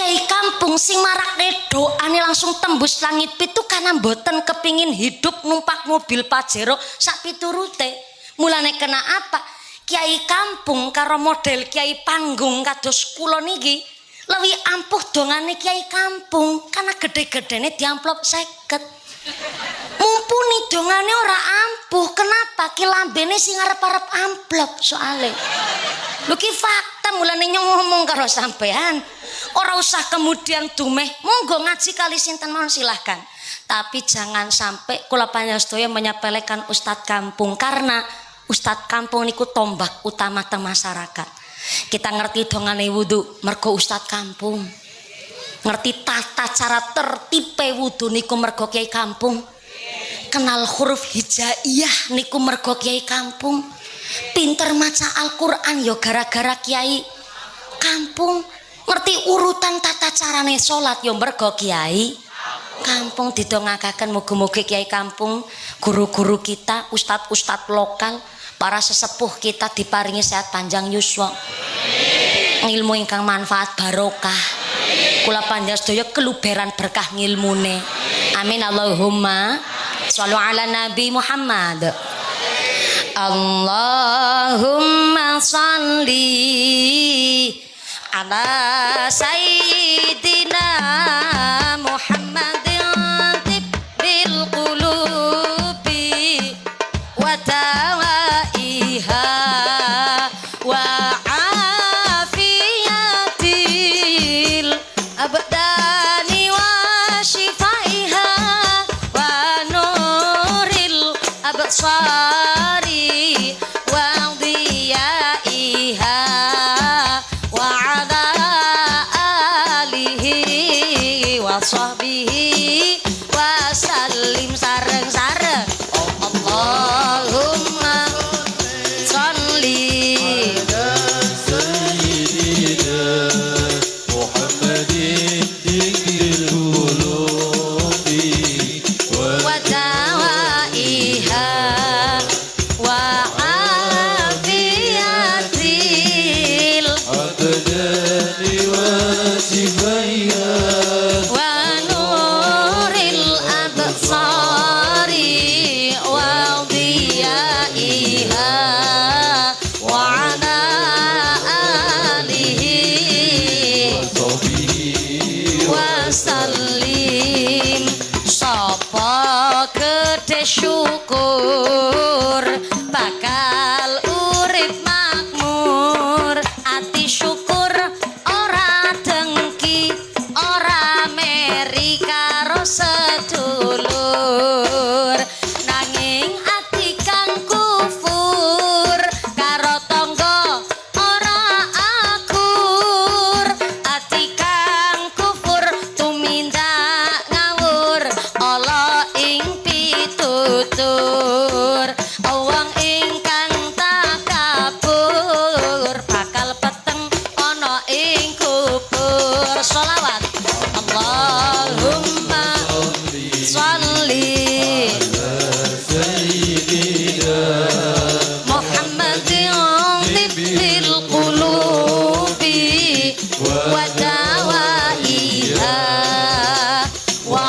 kiai kampung sing marakne doane langsung tembus langit pitu karena mboten kepingin hidup numpak mobil Pajero sak piturute. Mulane kena apa? Kiai kampung karo model kiai panggung kados kula niki lebih ampuh dongane kiai kampung karena gede-gedene diamplop 50. Mumpuni dongane ora ampuh. Kenapa? Ki lambene sing arep-arep amplop soale. Lho ki fakta mulane ngomong karo sampean. Ora usah kemudian dumeh monggo ngaji kali sinten mawon silahkan. Tapi jangan sampai kula panjenengan menyepelekan ustadz kampung karena ustadz kampung niku tombak utama teng masyarakat. Kita ngerti dongane wudu mergo ustadz kampung. Ngerti tata cara tertipe wudu niku mergo kiai kampung. Kenal huruf hijaiyah niku mergo kiai kampung. Pinter maca Al-Qur'an yo gara-gara kiai kampung. Ngerti urutan tata carane salat yo mergo kiai kampung. Didongakaken muga-muga kiai kampung, guru-guru kita, ustadz-ustadz lokal, para sesepuh kita diparingi sehat panjang yuswa. Ilmu ingkang manfaat barokah. Kula panjenengan sedaya keluberan berkah ngilmune. Amin Allahumma shallu ala Nabi Muhammad. Allahumma shalli ala sayyidina Muhammadin tibbil qulubi wa dawaiha wa afiyatil abdani wa shifaiha wa nuril absari wa diyaiha sahbihi wasallim sareng-sareng. Allahumma sholli ala sayyidina Muhammadin tibil qulubi wa dawaiha wa afiyatil abdani wa sifaiha syukur bakal urip makmur. Ati syukur ora dengki ora meri karo sedulur. Nanging ati kang kufur karo tangga ora akur. Ati kang kufur tumindak ngawur ala ing tutur. Wong ingkang takabur bakal peteng ana ing kubur. Sholawat Allahumma sholli ala sayyidina Muhammadin tibbil qulubi wa dawaiha wa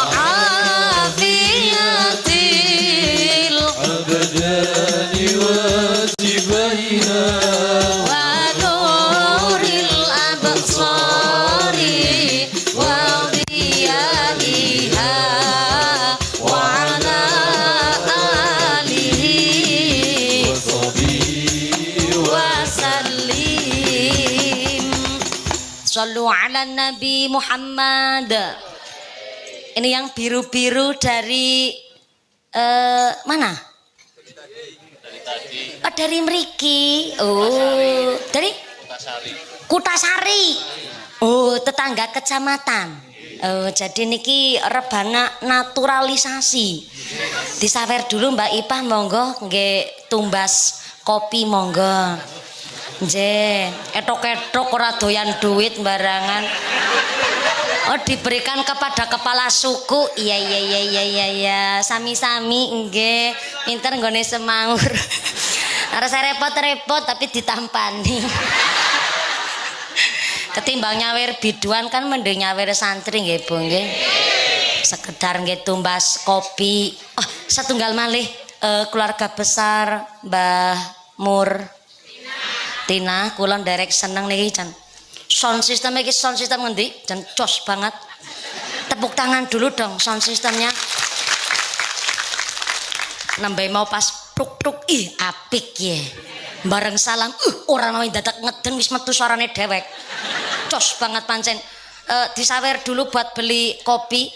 Shallu ala Nabi Muhammad. Ini yang biru-biru dari mana? Oh, dari Mriki. Oh, dari Kutasari. Oh, tetangga kecamatan. Oh, jadi niki rebana naturalisasi. Disawer dulu Mbak Ipah monggo nggih tumbas kopi monggo. Nggih, etok-etok ora doyan duit barangan. Oh, diberikan kepada kepala suku. Iya. Sami-sami nggih. Pinter nggone semaur. Ora repot-repot tapi ditampani. Ketimbang nyawer biduan kan mending nyawer santri nggih Bu nggih. Sekedar nggih tumbas kopi. Oh, satunggal malih keluarga besar Mbah Mur Tina kula nderek seneng niki jan. Sound system iki sound system ngendi? Jan cos banget. Tepuk tangan dulu dong sound systemnya. Nambah mau pas tuk-tuk ih apik ya. Bareng salam orang mau dadak ngeden wis metu suarane dewek. Cos banget pancen. Disawer dulu buat beli kopi.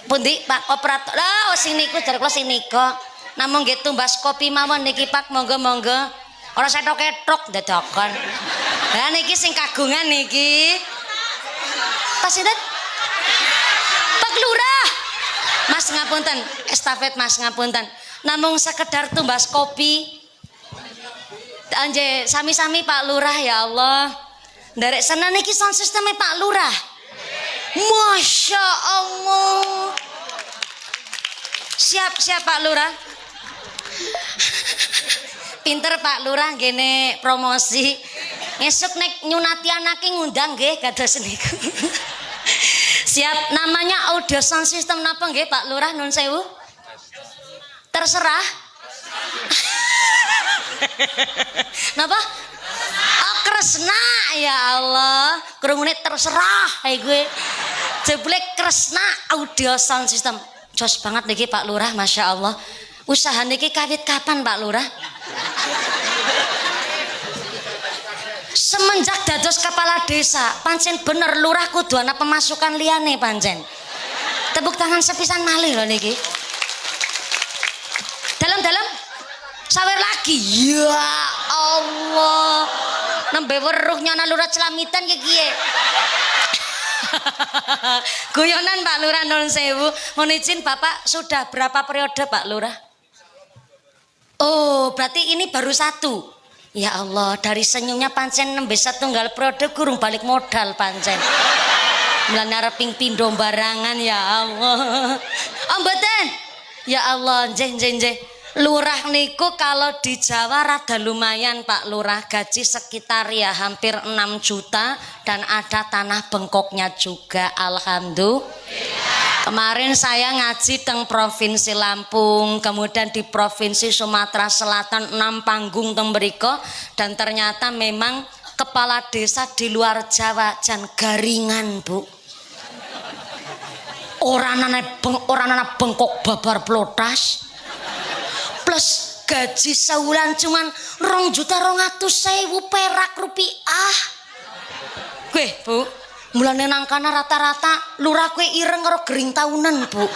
Pundi Pak operator. Lah sing niku jar kula sing nika. Namung nggih tumbas kopi mawon niki Pak monggo-monggo. Ora setok-ketok dadakan. Lah niki sing kagungan niki. Pak sinten? Pak Lurah. Mas ngapunten, estafet Mas ngapunten. Namung sekedar tumbas kopi. Anje sami-sami Pak Lurah ya Allah. Nderek seneng niki sound sistemnya Pak Lurah. Masya Allah. Siap Pak Lurah. Pinter Pak Lurah gene promosi. Ngesuk nek nyunati anake ngundang nggih kados niku. Siap, namanya audio sound system napa nggih Pak Lurah nun sewu? Terserah. Napa? Oh, Kresna ya Allah. Krungune terserah ae gue. Jeblek Kresna audio sound system. Jos banget niki Pak Lurah, Masya Allah. Usaha niki kawit kapan Pak Lurah? Semenjak dados kepala desa, pancen bener lurah kudu ana pemasukan liyane pancen. Tepuk tangan sepisan malih lho niki. Dalam sawer lagi. Ya Allah. Nembe weruh nyana lurah celamitan ki kiye. Guyonan Pak Lurah nun sewu. Mohon izin Bapak sudah berapa periode Pak Lurah? Oh, berarti ini baru satu. Ya Allah, dari senyumnya pancen nembe satunggal produk kurung balik modal pancen. Mulane arep ping pindho barangan ya Allah. Oh mboten. Ya Allah, nggih. Lurah niku kalau di Jawa rada lumayan Pak Lurah, gaji sekitar ya hampir 6 juta dan ada tanah bengkoknya juga alhamdulillah. Kemarin saya ngaji teng Provinsi Lampung, kemudian di Provinsi Sumatera Selatan 6 panggung teng mriko dan ternyata memang kepala desa di luar Jawa jan garingan, Bu. Orang anak bengkok babar plotas. Plus gaji sewulan cuman 2.200.000 perak rupiah. Gue, Bu. Mulane nang kana rata-rata lurah kue ireng karo gering tahunan Bu.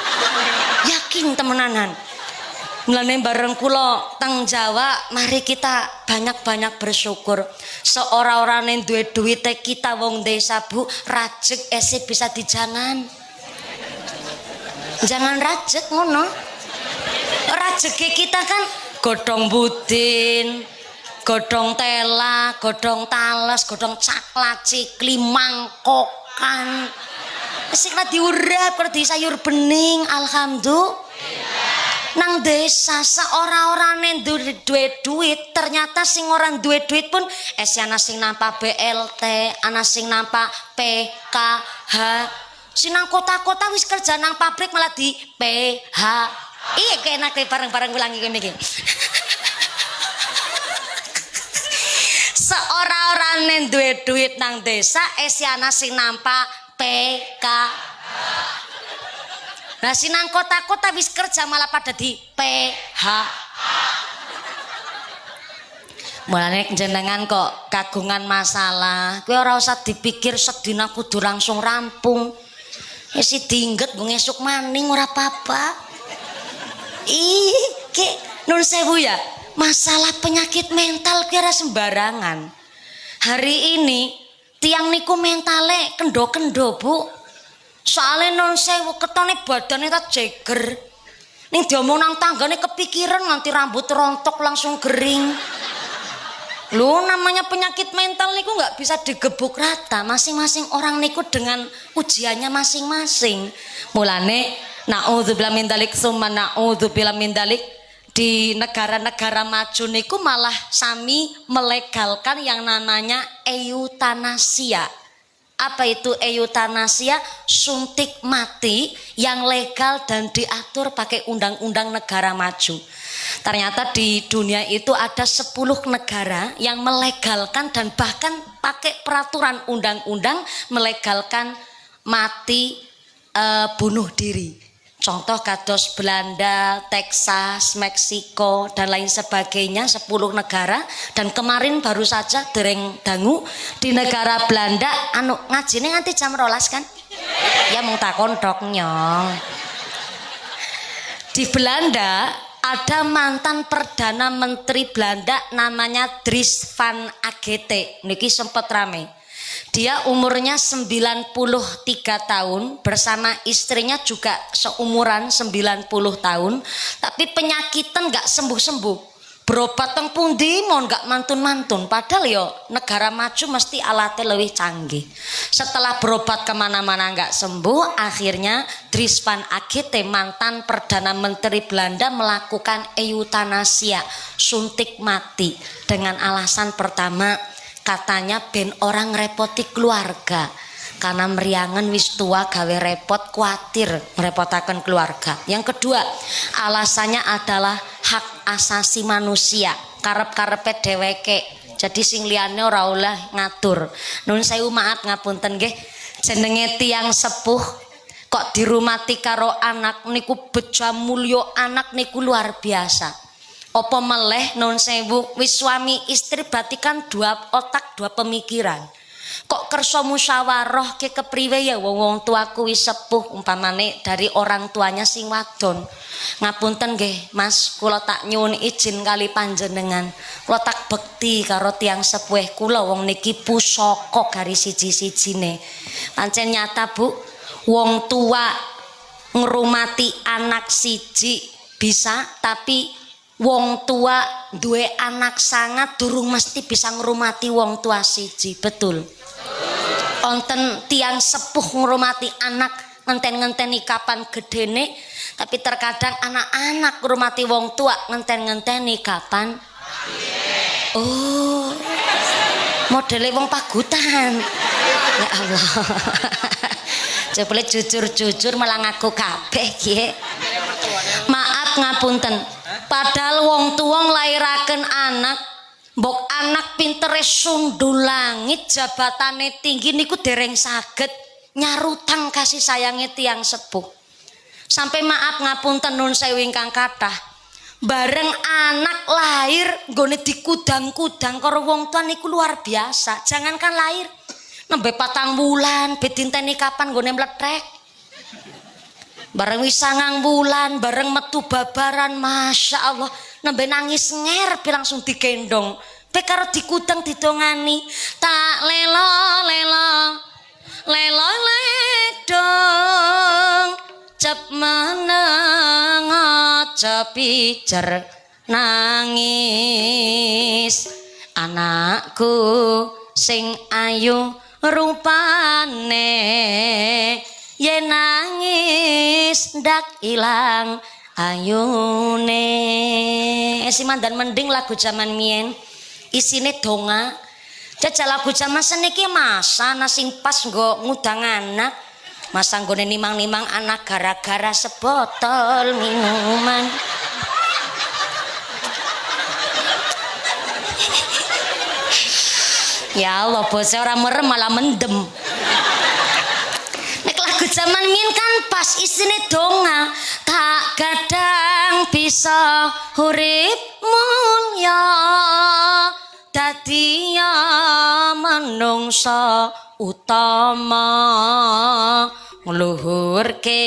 Yakin temenanan. Mulane bareng kula teng Jawa, mari kita banyak-banyak bersyukur. Seorang-orang yang duwe duit kita wong desa Bu, rajek ese bisa dijangan. Jangan rajek ngono. Rajeke kita kan godhong budin, godhong tela, godhong tales, godhong caklat, cikli, mangkokan. Sing diurap kerdi sayur bening, alhamdulillah. Nang desa seorang-orang yang duwe duit, ternyata sing orang duwe duit pun ana sing nampak BLT, ana sing nampak PKH. Sing nang kota-kota wis kerja nang pabrik malah di PH. Iya kena bareng-bareng ulangi iki. Seorang-orang yang duwe duit nang desa ana sing nampak PK. Nah sing nang kota-kota wis kerja malah pada di PH. Mulane jenengan kok kagungan masalah, kowe ora usah dipikir sedina kudu langsung rampung. Wis diingget nggo esuk maning ora apa-apa. Iki nun sewu ya, masalah penyakit mental kira sembarangan. Hari ini tiang niku mentale kendo-kendo Bu. Soale nun sewu ketone badane tak jeger. Ning diomong nang tanggane kepikiran nganti rambut rontok langsung kering. Lu namanya penyakit mental niku nggak bisa digebuk rata. Masing-masing orang niku dengan ujiannya masing-masing. Mulane naudzubillah min dzalik summa naudzubillah min dzalik. di negara-negara maju niku malah sami melegalkan yang namanya eutanasia. Apa itu eutanasia? Suntik mati yang legal dan diatur pakai undang-undang negara maju. Ternyata di dunia itu ada 10 negara yang melegalkan dan bahkan pakai peraturan undang-undang melegalkan mati bunuh diri. Contoh kados Belanda, Texas, Meksiko dan lain sebagainya 10 negara. Dan kemarin baru saja dereng dangu di negara Belanda anu ngajine nganti jam 12 kan? Ya mung takon dok nyong. Di Belanda ada mantan Perdana Menteri Belanda namanya Dries van Agete. Niki sempat rame. Dia umurnya 93 tahun bersama istrinya juga seumuran 90 tahun, tapi penyakitan gak sembuh-sembuh. Berobat teng pundi mon gak mantun-mantun, padahal yo negara maju mesti alatnya lebih canggih. Setelah berobat kemana-mana gak sembuh, akhirnya Dries van Agete mantan Perdana Menteri Belanda melakukan eutanasia, suntik mati, dengan alasan pertama katanya ben orang repoti keluarga, karena meriangan wis tua gawe repot kuatir merepotakan keluarga. Yang kedua alasannya adalah hak asasi manusia, karep-karepe dheweke, jadi sing liyane ora oleh ngatur. Nun sewu maaf ngapunten nggih, jenenge tiyang sepuh kok dirumati karo anak niku beja mulya, anak niku luar biasa. Apa meleh non sewu wis suami istri berarti kan dua otak dua pemikiran. Kok kersa musyawarah ke kepriwe ya wong tuaku wis sepuh umpamane dari orang tuanya sing wadon. Ngapunten nggih Mas, kula tak nyuwun izin kali panjenengan. Kula tak bekti karo tiyang sepuh kula wong niki pusaka garis siji-sijine. Pancen nyata Bu, wong tua ngrumati anak siji bisa, tapi wong tua duwe anak sangat durung mesti bisa ngrumati wong tua siji. Betul. Onten tiang sepuh ngrumati anak ngenten-ngenteni kapan gedene, tapi terkadang anak-anak ngrumati wong tua ngenten-ngenteni kapan. Oh, modele wong pagutan. Ya Allah. Coba jujur-jujur malah ngaku kabeh nggih. Maaf ngapunten. Padahal wong tua nglairaken anak, mbok anak pintere sundul langit, jabatane tinggi niku dereng saged nyarutang kasih sayange tiyang sepuh. Sampai maaf ngapunten nun sewu ingkang kathah, bareng anak lahir nggone dikudang-kudang karo wong tua niku luar biasa. Jangankan lahir, nembe 4 wulan bedinteni kapan nggone mletrek. Bareng wis 9 bulan, bareng metu babaran, masya Allah, nembe nangis nger, langsung digendong. Pe karo dikudang didongani, tak lelo lelo lelo ledong, cep meneng aja pijer nangis, anakku sing ayu rupane. Yen nangis ndak ilang ayune. Si mandan mending lagu zaman mien isine donga. Jajal lagu zaman seniki masa sing pas nggo ngudang anak, masa nggone nimang-nimang anak gara-gara sebotol minuman. Ya Allah, bose ora merem malah mendem. Zaman min kan pas isine donga, tak kadang bisa urip mulya, dadi ya manungsa utama, ngluhurke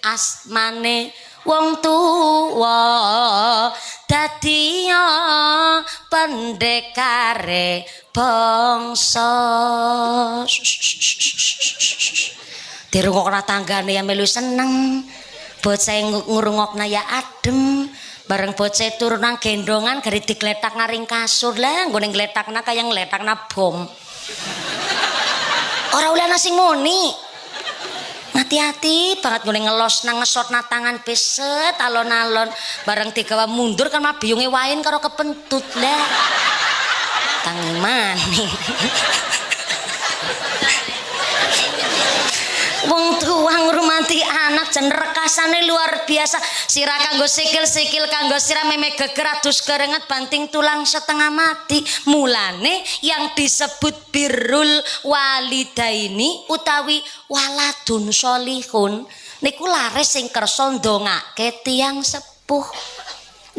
asmane wong tuwa, dadi ya pendekare bangsa. Dirungokna tanggane ya melu seneng, bocah ngurungokna ya adem. Bareng bocah turun nang gendongan gari digletak ngaring kasur lah, nggone ngletakna kaya ngletakna bom. Ora oleh sing muni. hati-hati banget ngene ngelos nang ngesotna tangan beset alon-alon bareng digawa mundur kan mah biyunge wain karo kepentut lah. Tangi maning. Wong tua ngurmati anak jan rekasane luar biasa. Sira kanggo sikil kanggo sira meme geger adus kerenget banting tulang setengah mati. Mulane yang disebut birrul walidaini utawi waladun sholihun niku laris sing kersa ndongake tiyang sepuh.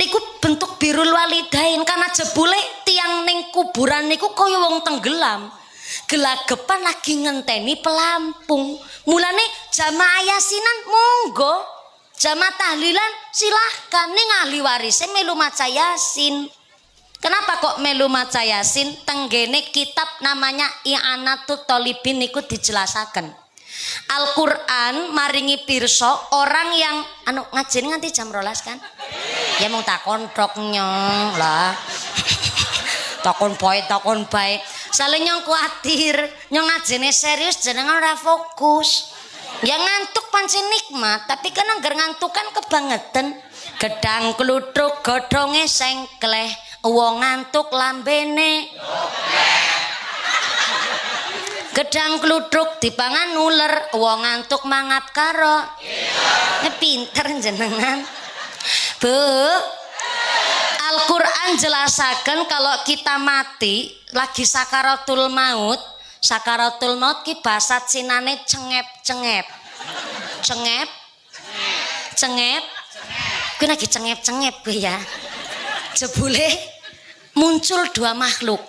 Niku bentuk birrul walidain karena jebule tiyang ning kuburan niku kaya wong tenggelam. Gelagepan lagi ngenteni pelampung. Mulane jamaah yasinan monggo, jamaah tahlilan silahkan ning ahli warise melu maca yasin. Kenapa kok melu maca yasin? Tenggene kitab namanya I'anatul Thalibin niku dijelasaken. Al-Qur'an maringi pirsa orang yang ngajeni nganti jam 12 kan? Ya mung takon tok nyong lah. Takon bae. Sale nyong kuatir, nyong ngajene serius jenengan ora fokus. Ya ngantuk pancen nikmat, tapi kan anggar ngantuk kan kebangetan. Gedang kluthuk godhonge sengkleh, wong ngantuk lambene. Gedang kluthuk dipangan uler, wong ngantuk mangap karo. Pinter jenengan. Bu, Al-Quran jelasaken kalau kita mati lagi sakaratul maut ki bahasa Cinane cengep kuwi lagi cengep kuwi ya. Jebule muncul dua makhluk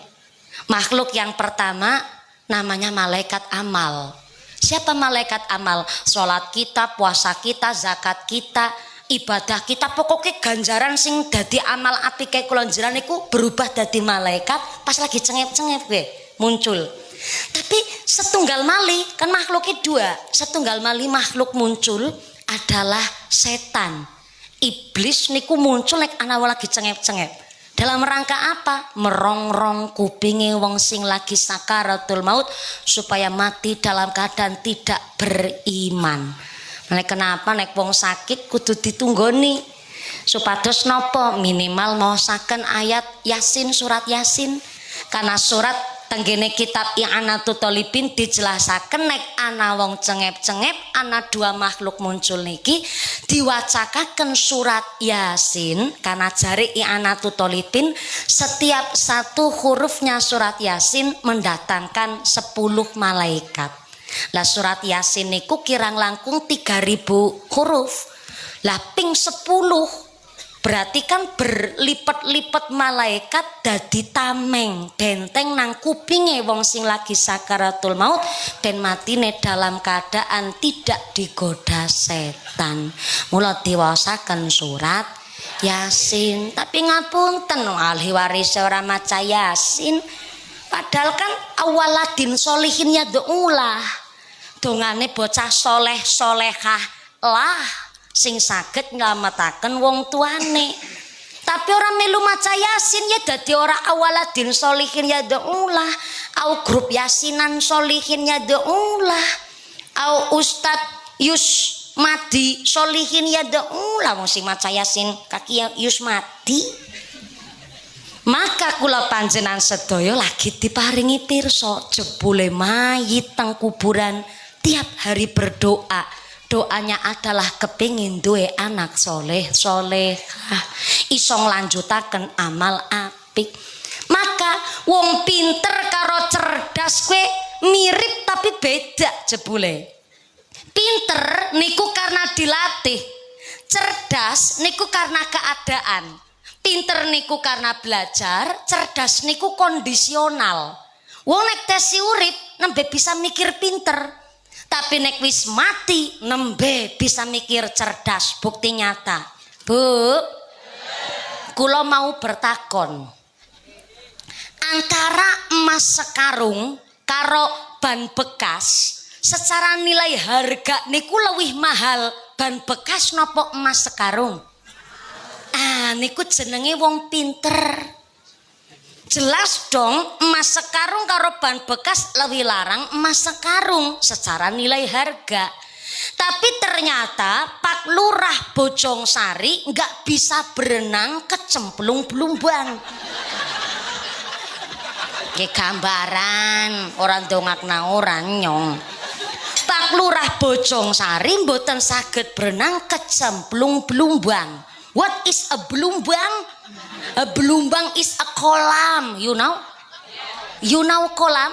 yang pertama namanya malaikat amal. Siapa malaikat amal? Salat kita, puasa kita, zakat kita, ibadah kita, pokoknya ganjaran sing dadi amal apike kula njenengan niku berubah dadi malaikat pas lagi cengep-cengep gue muncul. Tapi setunggal mali kan makhluknya dua, setunggal mali makhluk muncul adalah setan. Iblis niku muncul nek ana lagi cengep-cengep. Dalam rangka apa? Merongrong kupinge wong sing lagi sakaratul maut supaya mati dalam keadaan tidak beriman. Nek kenapa nek wong sakit kudu ditunggoni supados nopo minimal maosaken ayat Yasin, surat Yasin, karena surat tenggene kitab I'anatul Thalibin dijelasaken nek ana wong cengep-cengep ana dua makhluk muncul niki diwacakaken surat Yasin karena jari I'anatul Thalibin setiap satu hurufnya surat Yasin mendatangkan 10 malaikat. Lah surat Yasin niku kirang langkung 3000 huruf. Lah ping 10 berarti kan berlipat-lipat malaikat dadi tameng benteng nang kupinge wong sing lagi sakaratul maut ben matine dalam keadaan tidak digoda setan. Mula diwaosaken surat Yasin. Tapi ngapunten ahli waris ora maca Yasin. Padahal kan awaladin solihin ya doulah. Dongane bocah soleh solehah lah sing saged nylametaken wong tuane. Tapi orang melu maca Yasin ya dadi ora awaladin solihin ya doulah, au grup Yasinan solihin ya doulah, au Ustad Yusmadi solihin ya doulah wong sing maca Yasin kaki Yusmadi. Maka kula panjenengan sedaya lagi diparingi pirsa jebule mayit teng kuburan tiap hari berdoa. Doanya adalah kepingin duwe anak soleh solehah iso nglanjutaken amal apik. Maka wong pinter karo cerdas kue mirip tapi beda jebule. Pinter niku karena dilatih, cerdas niku karena keadaan. Pinter niku karena belajar, cerdas niku kondisional. Wong nek tesi urip nembe bisa mikir pinter, tapi nek wis mati nembe bisa mikir cerdas. Bukti nyata. Bu, kula mau bertakon. Antara emas sekarung karo ban bekas, secara nilai harga niku lebih mahal ban bekas nopo emas sekarung? Niku jenenge wong pinter. Jelas dong emas sekarung karo ban bekas lebih larang emas sekarung secara nilai harga. Tapi ternyata Pak Lurah Bojongsari nggak bisa berenang kecemplung Blumbang. Ki gambaran orang dongakna orang nyong. Pak Lurah Bojongsari mboten saged berenang kecemplung Blumbang. What is a Blumbang? A Blumbang is a kolam, you know? You know kolam?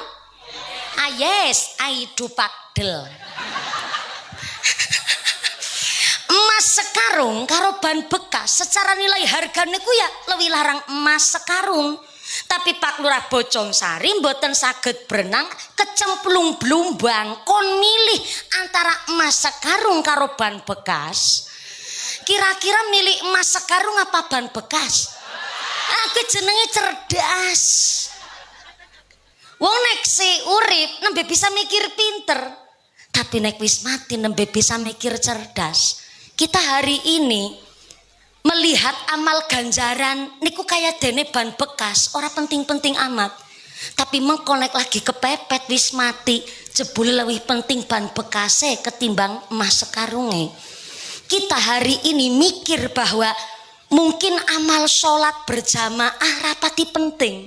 Ah yes, I do padel. Emas sekarung karo ban bekas secara nilai harganya ku ya lebih larang emas sekarung. Tapi Pak Lurah Bojongsari mboten saged berenang kecemplung Blumbang. Kon milih antara emas sekarung karo ban bekas. Kira-kira milih emas sekarung apa ban bekas? Aku jenenge cerdas. Wong nek si urip nembe bisa mikir pinter, tapi nek wis mati nembe bisa mikir cerdas. Kita hari ini melihat amal ganjaran niku kaya dene ban bekas, ora penting-penting amat. Tapi mengkonek lagi kepepet wis mati, jebule lebih penting ban bekase ketimbang emas sekarunge. Kita hari ini mikir bahwa mungkin amal sholat berjamaah rapati penting,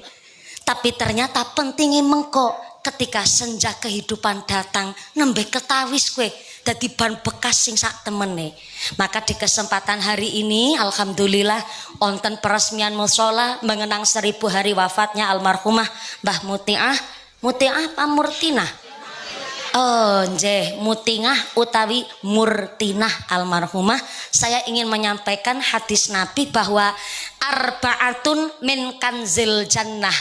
tapi ternyata pentingnya mengko ketika senja kehidupan datang nembe ketawis kue dadi ban bekas sing sak temene. Maka di kesempatan hari ini alhamdulillah wonten peresmian mushola mengenang 1000 hari wafatnya almarhumah Mbah Mutiah. Mutiah apa Murtinah? Oh nggih, Mutingah utawi Murtinah almarhumah. Saya ingin menyampaikan hadis Nabi bahwa arbaatun min kanzil jannah.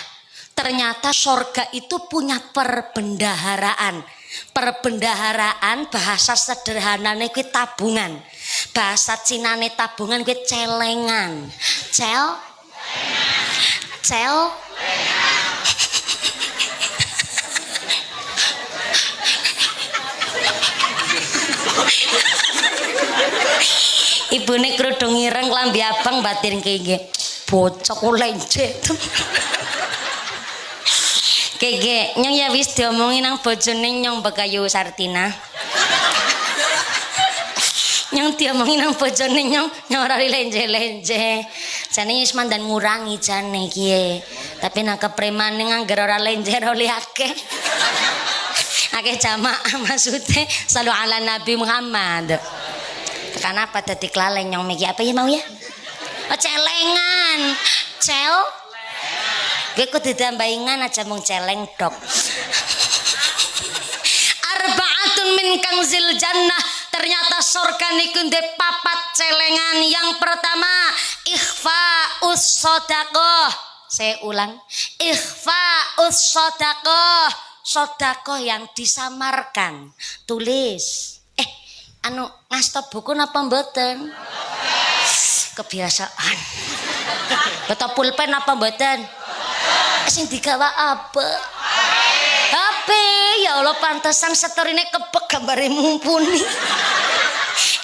Ternyata sorga itu punya perbendaharaan. Perbendaharaan bahasa sederhananya kuwi tabungan. Bahasa Cinane tabungan kuwi celengan. Cel Ibune kerudung ireng klambi abang batin kege bocok lenjet. Kege nyong ya wis diomongin nang bojone nyong Bekayu Sartina. Nyong diomongin nang bojone nyong ora lenje-lenje. Jane wis mandan ngurangi jane kiye. Tapi nang kepremane ngangger ora lenje oli akeh. Akeh jamaah maksudnya selalu ala Nabi Muhammad. Kenapa tadi kelaleng nyong meki apa ya mau ya? Oh, celengan. Gue kudu ditambahingan aja mung celeng dok. Arbaatun min kanzil jannah. Ternyata surga niku ndek papat celengan. Yang pertama ikhfa'us shadaqah. Saya ulang. Ikhfa'us shadaqah. Shadaqah yang disamarkan. Tulis. Anu ngastop buku napa mboten? Kebiasaan. Beto pulpen apa mboten? Sing digawa apa? HP. Ya Allah pantesan setorine kebek gambare mumpuni.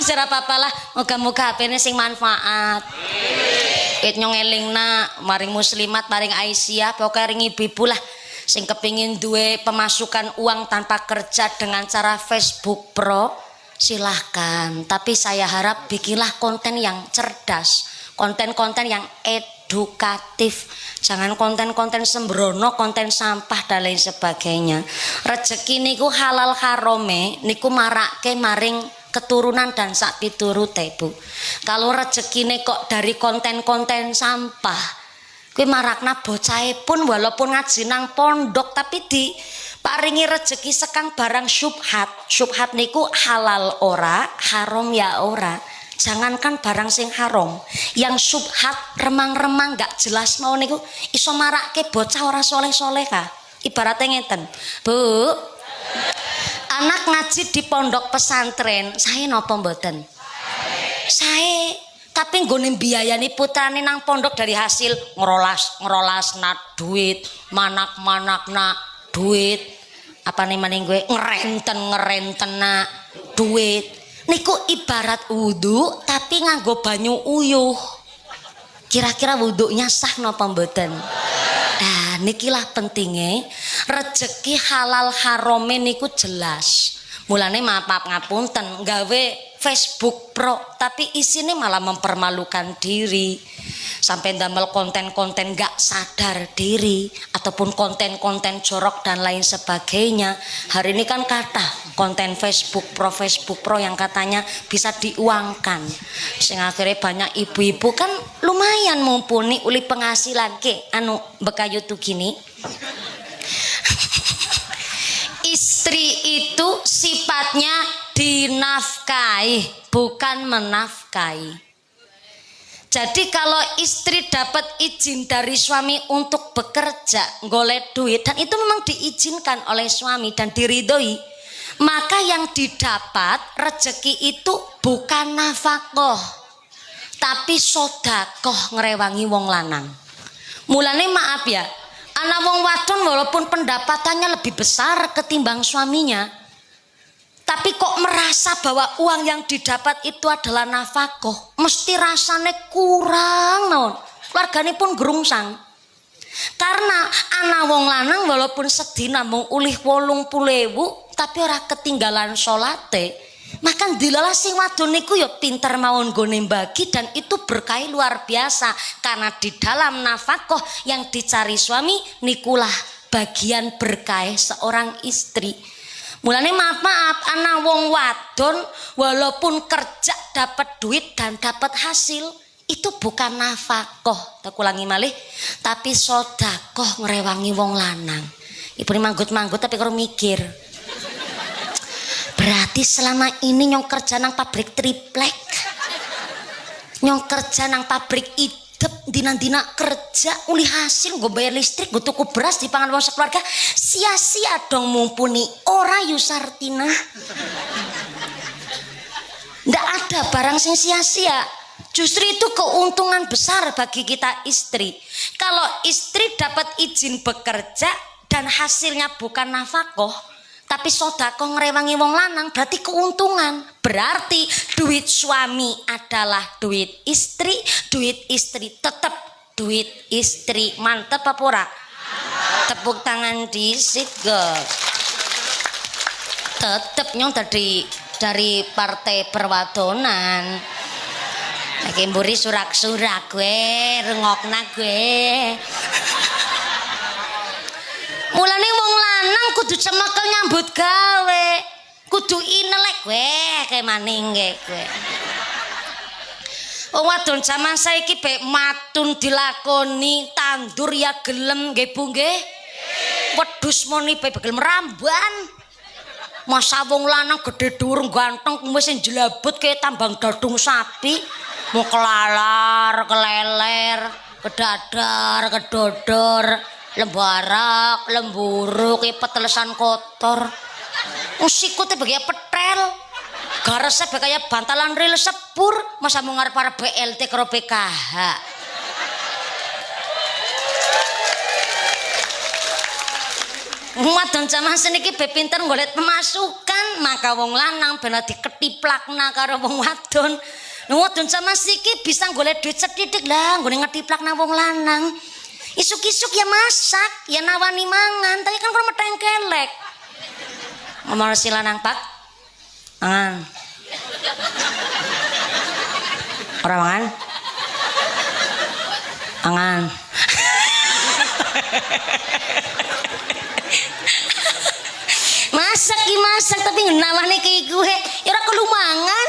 Wis ora apa-apa lah, moga-moga HP-ne sing manfaat. It nyong elingna maring muslimat maring Aisyah pokoke ring ibu-ibu lah sing kepingin duwe pemasukan uang tanpa kerja dengan cara Facebook Pro. Silahkan, tapi saya harap bikinlah konten yang cerdas, konten-konten yang edukatif, jangan konten-konten sembrono, konten sampah dan lain sebagainya. Rezeki niku halal harome niku marake maring keturunan dan sak piturute Bu. Kalau rezekine kok dari konten-konten sampah, kuwi marakna bocahe pun walaupun ngaji nang pondok tapi di paringi rezeki sekang barang syubhat. Syubhat niku halal ora, haram ya ora. Jangankan barang sing haram, yang syubhat remang-remang gak jelas mau niku iso marake bocah ora soleh-soleh kah. Ibaratnya ngeten, Bu. Anak ngaji di pondok pesantren, saya napa mboten? Saya tapi nggone biayani putrane nang pondok dari hasil ngerolas nak duit, manak-manakna duit, apa nih maning gue ngerenten nak duit niku ibarat wudhu tapi nganggo banyu uyuh. Kira-kira wudhunya sah napa mboten? Nah nikilah pentingnya rezeki halal harame niku jelas. Mulane maaf ngapunten gawe Facebook Pro tapi isine malah mempermalukan diri. Sampai ndamel konten-konten gak sadar diri ataupun konten-konten jorok dan lain sebagainya. Hari ini kan kata konten Facebook Pro yang katanya bisa diuangkan. Sing akhirnya banyak ibu-ibu kan lumayan mumpuni uli penghasilan ke anu bekayu tuh gini. Istri itu sifatnya dinafkahi, bukan menafkahi. Jadi kalau istri dapat izin dari suami untuk bekerja, golek duit, dan itu memang diizinkan oleh suami dan diridhoi, maka yang didapat rezeki itu bukan nafkah, tapi sedekah ngrewangi wong lanang. Mulane maaf ya, anak wong wadon walaupun pendapatannya lebih besar ketimbang suaminya, tapi kok merasa bahwa uang yang didapat itu adalah nafkah, mesti rasanya kurang naon. Keluargane pun gerungsang. Karena anak wong lanang walaupun sedina mung ulih 80.000 tapi ora ketinggalan salate, maka dilala sing wadon niku ya pinter mawon nggone bagi dan itu berkah luar biasa karena di dalam nafkah yang dicari suami nikulah bagian berkah seorang istri. Mulane maaf anak wong wadon walaupun kerja dapat duit dan dapat hasil itu bukan nafkah, tak ulangi malih, tapi sedekah ngrewangi wong lanang. Ibu ini manggut-manggut tapi karo mikir. Berarti selama ini nyong kerja nang pabrik triplek, nyong kerja nang pabrik idep, dina-dina kerja uli hasil gue bayar listrik, gue tuku beras di pangan wong sekeluarga, sia-sia dong mumpuni ora Yusartina. Ndak ada barang sing sia-sia. Justru itu keuntungan besar bagi kita istri. Kalau istri dapat izin bekerja dan hasilnya bukan nafkah, tapi sedekah ngrewangi wong lanang, berarti keuntungan. Berarti duit suami adalah duit istri tetap duit istri. Mantep apa ora? Tepuk tangan dhisik, guys. Tetep nyong dari partai perwadonan. Lagi mburi surak-surak gue, rengokna gue. Mulane wong lanang kudu cemekel nyambut gawe, kudu inelek gue kayak maning gue. Wong wadon zaman saiki bae matun dilakoni, tandur ya gelem nggih Bu nggih. Wedhus moni bae bagel meramban. Masa wong lanang gede dur ganteng wis njlabut kayak tambang dadung sapi. Mau kelalar, keleler, kedadar, kedodor, lembarak, lemburuk, petelesan kotor. Sikutnya bagai petel, garesnya bagai bantalan rel sepur, masa mau ngarep para BLT karo PKH. Wadon zaman seniki be pinter golek pemasukan, maka wong lanang ben diketiplakna karo wong wadon. Wadon sama siki bisa golek duit setitik lah, gue ngetiplak nang wong lanang. Isuk-isuk ya masak, ya nawani mangan, tapi kan kalau meteng kelek. Ngomong si lanang pak, mangan. Orang mangan, mangan. Masak tapi nawani kayak gue, ya ora kudu mangan.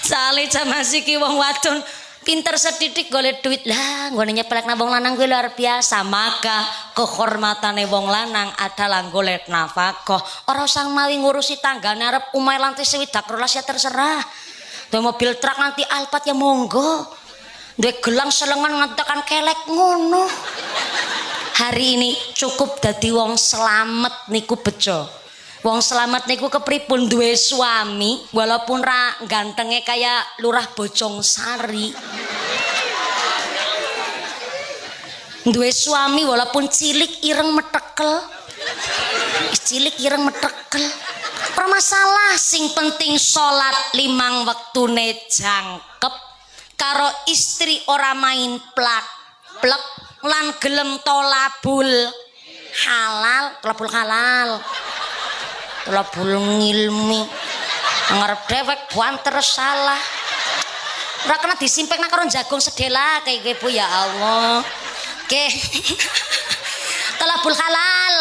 Sale sama siki wong wadon pinter sedidik golek duit lah, gue nyepelek nang wong lanang gue luar biasa. Maka kehormatane wong lanang adalah golek nafkah. Ora usah mawi ngurusi tanggane arep umai lantai swidak rolas ya terserah. Duwe mobil truk nanti Alphard ya monggo. Duwe gelang selengan ngantekan kelek ngono. Hari ini cukup dadi wong selamat niku bejo. Wong selamat niku kepripun duwe suami walaupun ra gantenge kayak lurah Bojong Sari. Duwe suami walaupun cilik ireng metekel. Cilik ireng metekel. Ora masalah, sing penting salat 5 wektune jangkep karo istri ora main plak-plek lan gelem tolabul halal, tolabul halal. Tolabul ngilmi ngarep dewek banter salah ora kena disimpek nang karo jagung sedela kayak Bu ya Allah. Oke. Tolabul halal.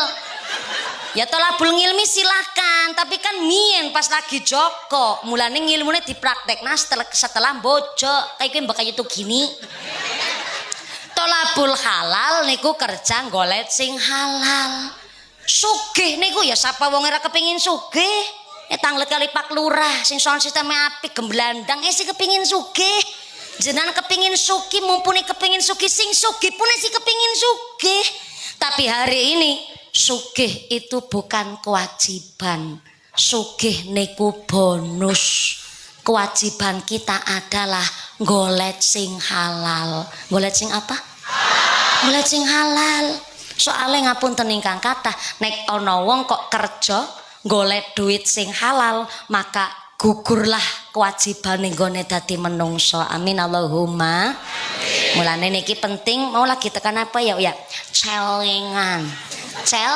Ya tolabul ngilmi silahkan, tapi kan mien pas lagi Joko, mulane ngilmune dipraktekna setelah bojo. Kayak kowe mbak itu gini. Tolabul halal niku kerja golek sing halal. Sugih niku ya sapa wong ora kepengin sugih. Tanglet kali Pak Lurah sing sound sisteme apik gemblandang sing kepengin sugih. Jenengan kepengin sugih mumpuni kepengin sugih sing sugih pun sing kepengin sugih. Tapi hari ini sugih itu bukan kewajiban. Sugih niku bonus. Kewajiban kita adalah golek sing halal. Golek sing apa? Golek sing halal. Soalnya ngapunten ingkang kathah nek ana wong kok kerja golek duit sing halal, maka gugurlah kewajibane nggone dadi menungso. Amin Allahumma. Mulane niki penting, mau lagi tekan apa ya? Ya, celengan. Cel.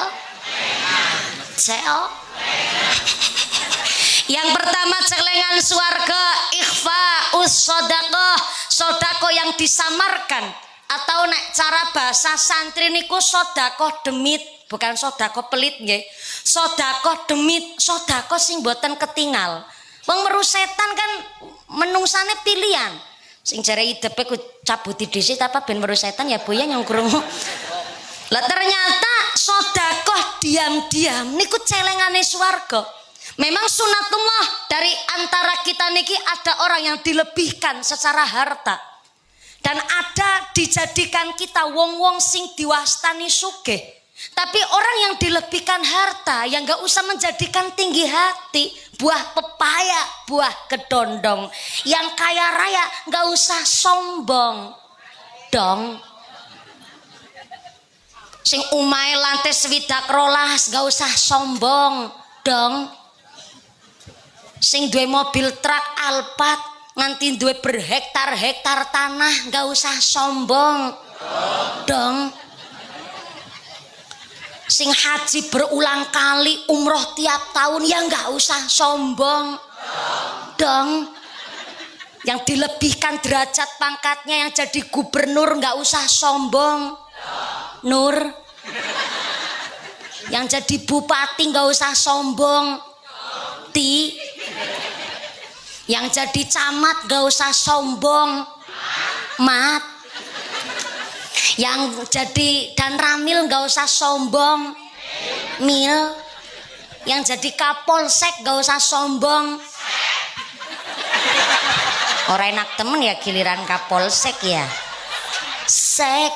Yang pertama celengan swarga, ikhfa us-shadaqah, sedekah yang disamarkan. Atau nek cara bahasa santri niku sedekah demit, bukan sedekah pelit nggih. Sedekah demit, sedekah sing boten ketinggal. Wong meru setan kan menungsane pilihan. Sing jare idepe ku cabuti dhisik apa ben meru setan ya Bu ya nyang krungu. Lah ternyata sedekah diam-diam niku celengane swarga. Memang sunatullah dari antara kita niki ada orang yang dilebihkan secara harta. Dan ada dijadikan kita wong-wong sing diwastani sugih. Tapi orang yang dilebihkan harta yang gak usah menjadikan tinggi hati. Buah pepaya, buah kedondong. Yang kaya raya gak usah sombong dong. Sing umai lantai swidak rolas gak usah sombong dong. Sing duwe mobil truk Alphard nganti duwe berhektar-hektar tanah gak usah sombong dong. Sing haji berulang kali, umroh tiap tahun ya gak usah sombong dong. Yang dilebihkan derajat pangkatnya, yang jadi gubernur gak usah sombong Nur. Yang jadi bupati gak usah sombong Ti. Yang jadi camat gak usah sombong Mat. Yang jadi dan ramil gak usah sombong Mil. Yang jadi kapolsek gak usah sombong. Orang enak temen ya giliran kapolsek ya Sek.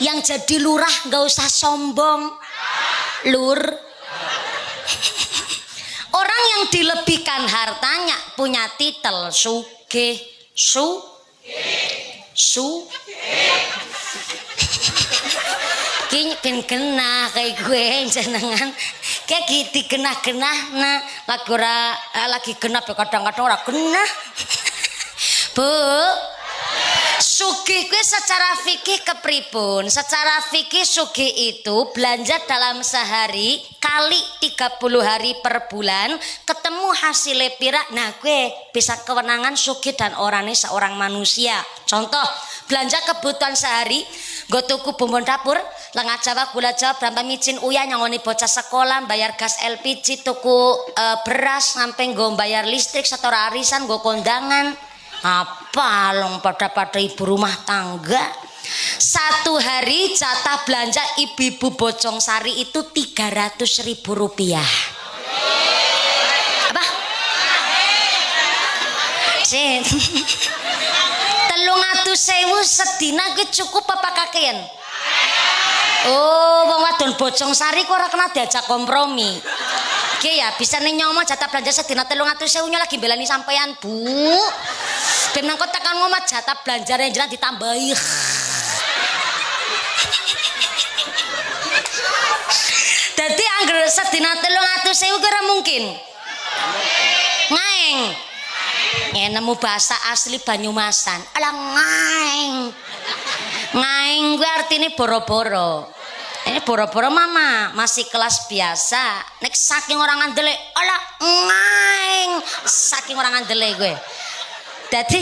Yang jadi lurah gak usah sombong Lur. Orang yang dilebihkan hartanya punya titel sugih, Ki ben genah kayak gue jenengan. Kayak gitu genah-genah nah lagi genah ya kadang-kadang ora genah. Bu, sugih kuwi secara fikih kepripun? Secara fikih sugih itu belanja dalam sehari kali 30 hari per bulan ketemu hasilnya pira. Nah gue bisa kewenangan sugih dan orangnya seorang manusia. Contoh belanja kebutuhan sehari, gue tuku bumbu dapur, lengah Jawa, gula Jawa, berapa micin uya nyangoni bocah sekolah, bayar gas LPG, tuku beras, sampai gue bayar listrik, setor arisan, gue kondangan. Apa long pada ibu rumah tangga. Satu hari jatah belanja ibu-ibu Bojong Sari itu 300.000 rupiah. Apa? Sen 300.000 sedina ki cukup apa kakean? Oh, wong wadon Bojong Sari kok ora kena diajak kompromi. Oke ya, bisa nih nyomong jatah belanja sedina 300.000 lagi belani sampean, Bu. Ben nang kok tekan ngomong jatah belanja renjelan ditambahi. Dadi angger sedina 300.000 kira mungkin. Ngaeng. Nemu bahasa asli Banyumasan. Alah ngaeng. Ngaeng kuwi artine boro-boro. Ini boro-boro mama masih kelas biasa. Nek saking orang andele, alah ngaing. Saking orang andele gue. Dadi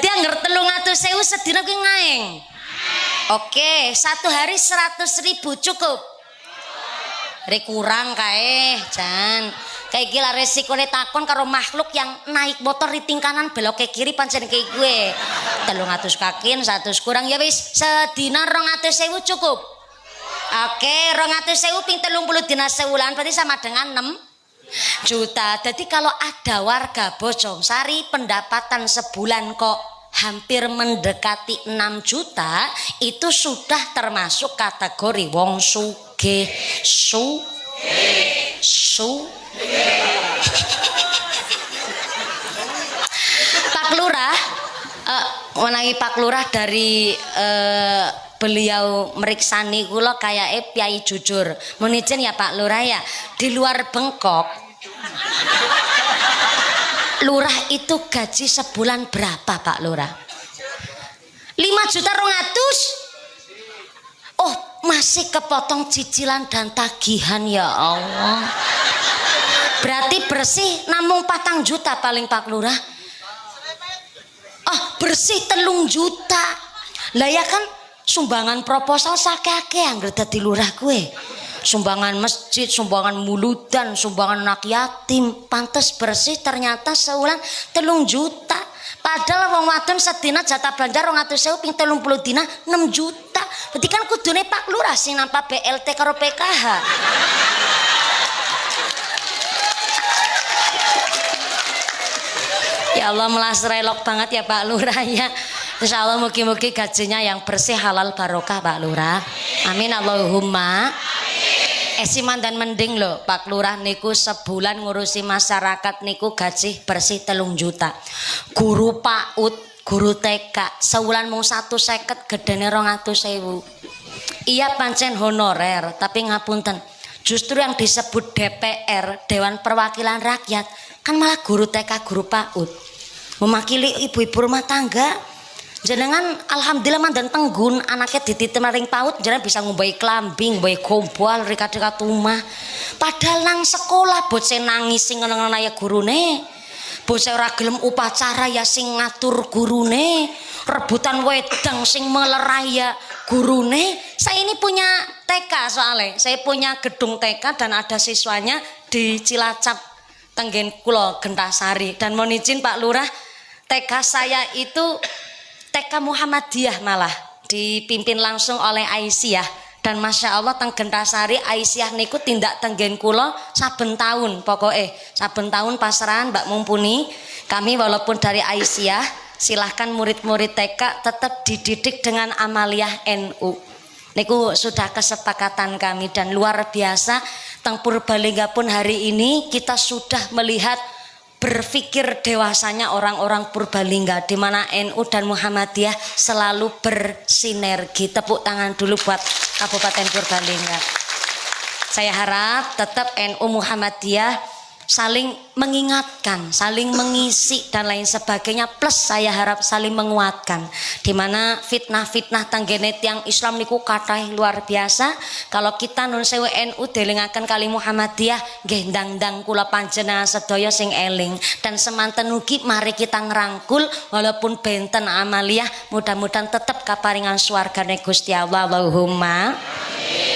anggar 300.000 sedina kuwi ngaing. Oke, 1 hari 100.000 cukup. Rek kurang kae, Jan. Kayak gila resikonya takon karo makhluk yang naik motor riting kanan belok ke kiri pancen kayak gue. 300 kakin 100 kurang ya wis sedina 200.000 cukup. Oke, 200.000 ping 30 dina sewulan berarti sama dengan 6 juta. Jadi kalau ada warga Bojongsari pendapatan sebulan kok hampir mendekati 6 juta, itu sudah termasuk kategori wong sugih. Pak Lurah, menawi Pak Lurah dari beliau meriksani kula kayake piyai jujur. Mun izin ya Pak Lurah ya, di luar bengkok Lurah itu gaji sebulan berapa Pak Lurah? 5.200.000. Oh, masih kepotong cicilan dan tagihan ya Allah. Berarti bersih namung 4 juta paling Pak Lurah. Oh, bersih 3 juta. Lah ya kan sumbangan proposal sakake anggar dadi lurah kue. Sumbangan masjid, sumbangan muludan, sumbangan anak yatim, pantes bersih ternyata sewulan 3 juta. Padahal wong wadon sedina jatah belanja 200.000 ping 30 dina 6 juta. Berarti kan kudune Pak Lurah sing nampa BLT karo PKH. Ya Allah melas relok banget ya Pak Lurah ya. Insya Allah mugi-mugi gajinya yang bersih halal barokah Pak Lurah. Amin Allahumma. Siman dan mending loh Pak Lurah niku sebulan ngurusi masyarakat niku gaji bersih 3 juta. Guru PAUD, guru TK sewulan mung 150 gedene 200.000. Iya pancen honorer tapi ngapunten. Justru yang disebut DPR Dewan Perwakilan Rakyat kan malah guru TK, guru PAUD. Memakili ibu-ibu rumah tangga. Jenengan alhamdulillah mandan tenggun anaknya dititip maring PAUD jenengan bisa ngumbai klambing, ngumbai gombal, rika-rika tumah. Padahal nang sekolah bocah nangis sing ngeneng ya gurune. Bocah ora gelem upacara ya sing ngatur gurune. Rebutan wedang sing melerai ya gurune. Saya ini punya TK soalnya. Saya punya gedung TK dan ada siswanya di Cilacap Tenggen Kulo Gentasari. Dan mohon izin Pak Lurah, TK saya itu TK Muhammadiyah malah dipimpin langsung oleh Aisyah. Dan Masya Allah teng Gentasari Aisyah niku tindak tenggen kulo saben tahun pokoknya saben tahun pasrahan Mbak Mumpuni kami walaupun dari Aisyah silahkan murid-murid TK tetap dididik dengan amaliyah NU. Niku sudah kesepakatan kami dan luar biasa teng Purbalingga pun hari ini kita sudah melihat berpikir dewasanya orang-orang Purbalingga di mana NU dan Muhammadiyah selalu bersinergi. Tepuk tangan dulu buat Kabupaten Purbalingga. Saya harap tetap NU Muhammadiyah saling mengingatkan, saling mengisi dan lain sebagainya, plus saya harap saling menguatkan. Di mana fitnah-fitnah tanggenet yang Islam niku kathah luar biasa. Kalau kita nun sewu NU delingaken kali Muhammadiyah nggih ndang-ndang kula panjenengan sedaya sing eling dan semanten ugi mari kita ngerangkul walaupun benten amaliyah mudah-mudahan tetap kaparingan swargane Gusti Allah. Allahumma.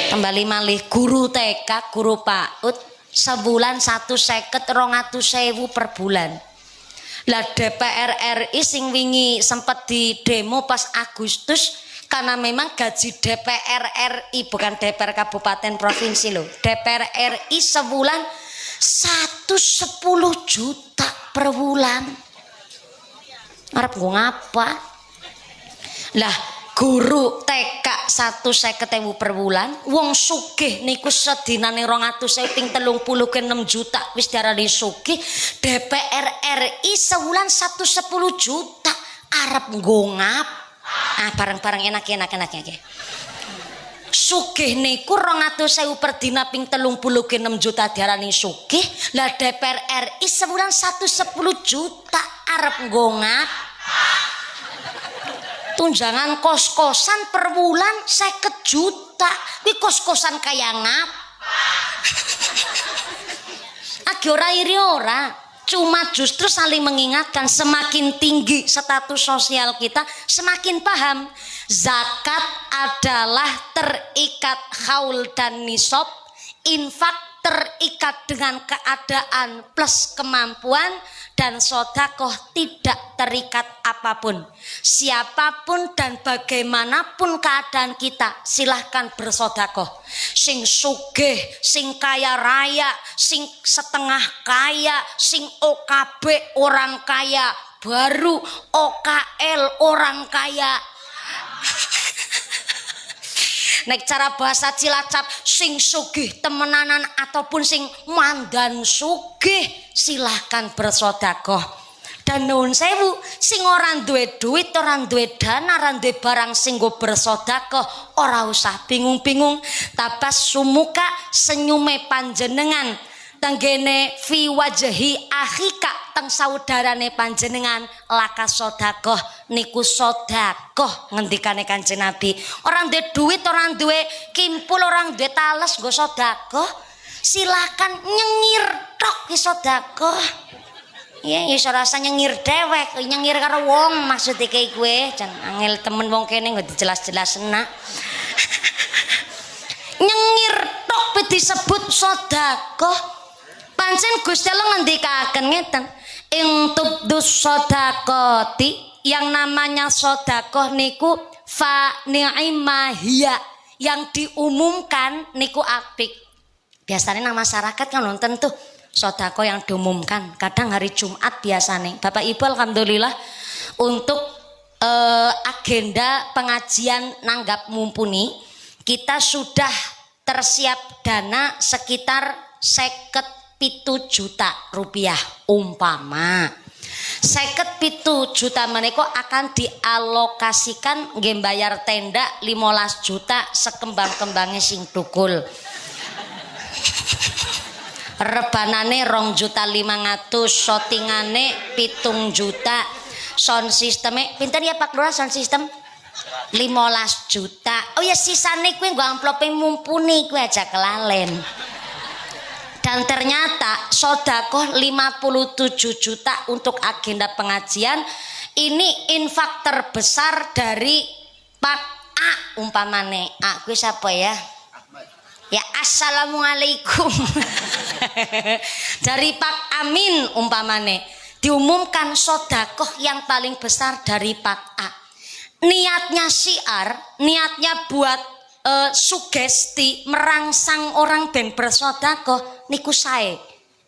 Kembali malih guru TK, guru PAUD sebulan 150.000 per bulan. Lah DPR RI sing wingi sempat di demo pas Agustus karena memang gaji DPR RI bukan DPR kabupaten provinsi loh. DPR RI sebulan 110 juta per bulan. Arep nggo ngapa? Lah guru TK 150.000 per bulan, wong sugih niku sedinane 200.000 ping 30 ke 6 juta wis diarani sugih. DPR RI sebulan 110 juta arep nggo ngap. Ah bareng-bareng enak-enak ya. Sugih niku 200.000 per dina ping 30 ke 6 juta diarani sugih. Lah DPR RI sebulan 110 juta arep nggo ngap. tunjangan kos-kosan per bulan 50 juta. Kuwi kos-kosan kaya ngap. Agi ora iri ora. Cuma justru saling mengingatkan, semakin tinggi status sosial kita, semakin paham zakat adalah terikat haul dan nisab, infak terikat dengan keadaan plus kemampuan, dan sodakoh tidak terikat apapun. Siapapun dan bagaimanapun keadaan kita, silahkan bersodakoh. Sing sugih, sing kaya raya, sing setengah kaya, sing OKB orang kaya, baru OKL orang kaya. Nek cara bahasa Cilacap, sing sugih temenanan ataupun sing mandan sugih, silahkan bersodakoh. Dan nuwun sewu, sing ora duwe duit, ora duwe dana, ora duwe barang sing go bersodakoh, ora usah bingung-bingung. Tabas sumuka, senyume panjenengan tenggene fi wajhi akhika, teng saudarane panjenengan laka sodakoh niku sodakoh, ngendikane Kanjeng Nabi. Orang duwe duit, orang duwe kimpul, orang duwe tales nggo sodakoh, silakan nyengir tok ki sodakoh. Ya iso rasa nyengir dewek, nyengir karo wong maksudnya kayak gue, jan angel temen wong kene nggo dijelas-jelas enak. Nyengir tok disebut sodakoh. Pancen Gusti Allah ngendikaken ngeten, ing tubdus sodakoti, yang namanya sodakoh niku fa ni'imahia, yang diumumkan niku apik. Biasanya nang masyarakat kan nonton tuh sodakoh yang diumumkan, kadang hari Jumat biasanya. Bapak Ibu alhamdulillah untuk agenda pengajian nanggap mumpuni kita sudah tersiap dana sekitar 57 juta rupiah umpama 57 juta meneko akan dialokasikan nggih bayar tenda 15 juta sekembang-kembangnya sing tukul. Rebanane 2.500.000, shootingane 7 juta, sound sistemnya pinten ya Pak Lurah, sound system 15 juta. Oh ya sisane kuwi nggo amplope mumpuni kuwi aja kelalen. Dan ternyata sodakoh 57 juta untuk agenda pengajian ini infak terbesar dari Pak A umpamane. A kuwi siapa ya? Ya assalamualaikum. Dari Pak Amin umpamane diumumkan sodakoh yang paling besar dari Pak A. Niatnya syiar, niatnya buat sugesti merangsang orang ben bersodakoh niku sae.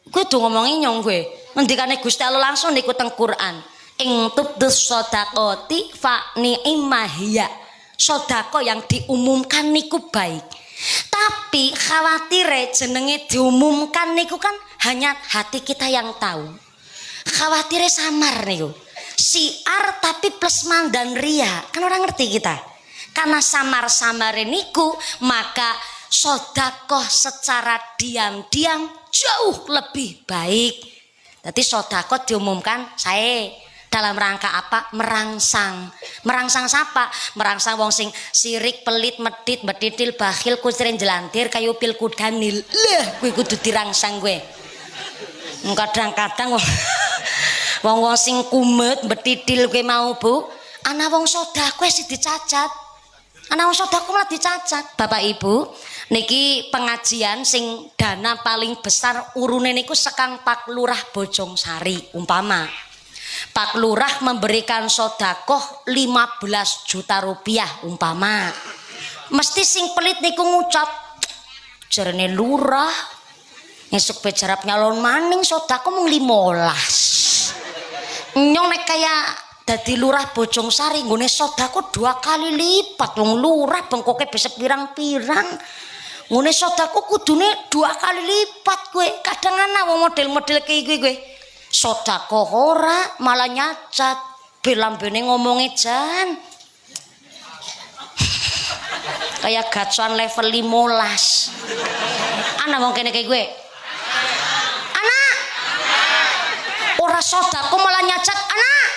Gue tuh ngomongin nyong gue. Ngendikane Gusti Allah langsung niku teng Quran. Ing tubdus sodakoti fa ni'imahia. Sodakoh yang diumumkan niku baik. Tapi khawatir jenenge diumumkan niku kan hanya hati kita yang tahu. Khawatirnya samar niku. Siar tapi plus mandan ria. Kan orang ngerti kita. Karena samar-samar niku maka sodakoh secara diam-diam jauh lebih baik. Jadi sodakoh diumumkan saya dalam rangka apa? Merangsang. Merangsang siapa? Merangsang wong sing sirik, pelit, medit, betitil, bakhil, kusirin jelantir, kayu pilku danil. Lah, gue kudu dirangsang gue. Kadang-kadang wong sing kumet, betitil gue mau bu. Ana wong sodakoh sih dicacat. Ana wong sodakoh malah dicacat. Bapak Ibu, niki pengajian sing dana paling besar urune niku sekang Pak Lurah Bojongsari umpama. Pak Lurah memberikan sodakoh 15 juta rupiah umpama. Mesti sing pelit niku ngucap jarene lurah esuk bejarap nyalon maning sodakoh mung 15. Nyong nek kaya dadi lurah Bojongsari nggone sodakoh 2 kali lipat. Wong lurah bengkoke besep pirang-pirang. Ngene sodakoh kudune 2 kali lipat kowe. Kadang ana wong model-model kayak kowe. Sodakoh ora malah nyacat belambene ngomongnya jan kayak gacuan level 15. Ana wong kene kayak gue anak ora sodakoh malah nyacat anak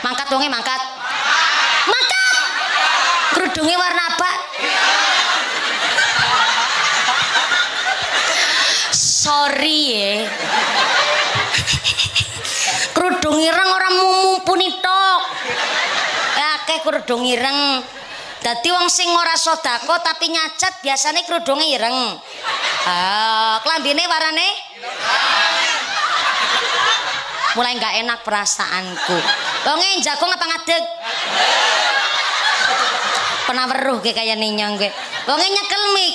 mangkat wonge mangkat Kerudungnya warna apa? Sorry ya. Kerudung ireng orang mumpuni tok. Ya kayak kerudung ireng. Dadi wong sing ora sedekah tapi nyacat biasanya kerudungnya ireng. Klambine warnane mulai nggak enak perasaanku. Wonge jagung apa ngadeg? Pernah weruh ge kaya ninyong ge. Wonge nyekel mik.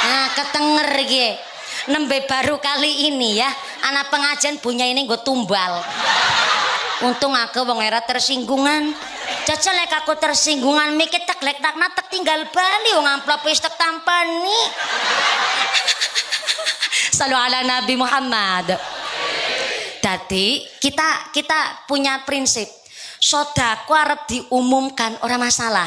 Nah, ketenger ge. Nembe baru kali ini ya, anak pengajian punya ini gue tumbal. Untung aku wong era tersinggungan. Jajal lek aku tersinggungan mikir tak lek tak natek tinggal bali wong amplop wis tak tampani. Salu ala Nabi Muhammad. Dadi kita punya prinsip sedekah arep diumumkan ora masalah.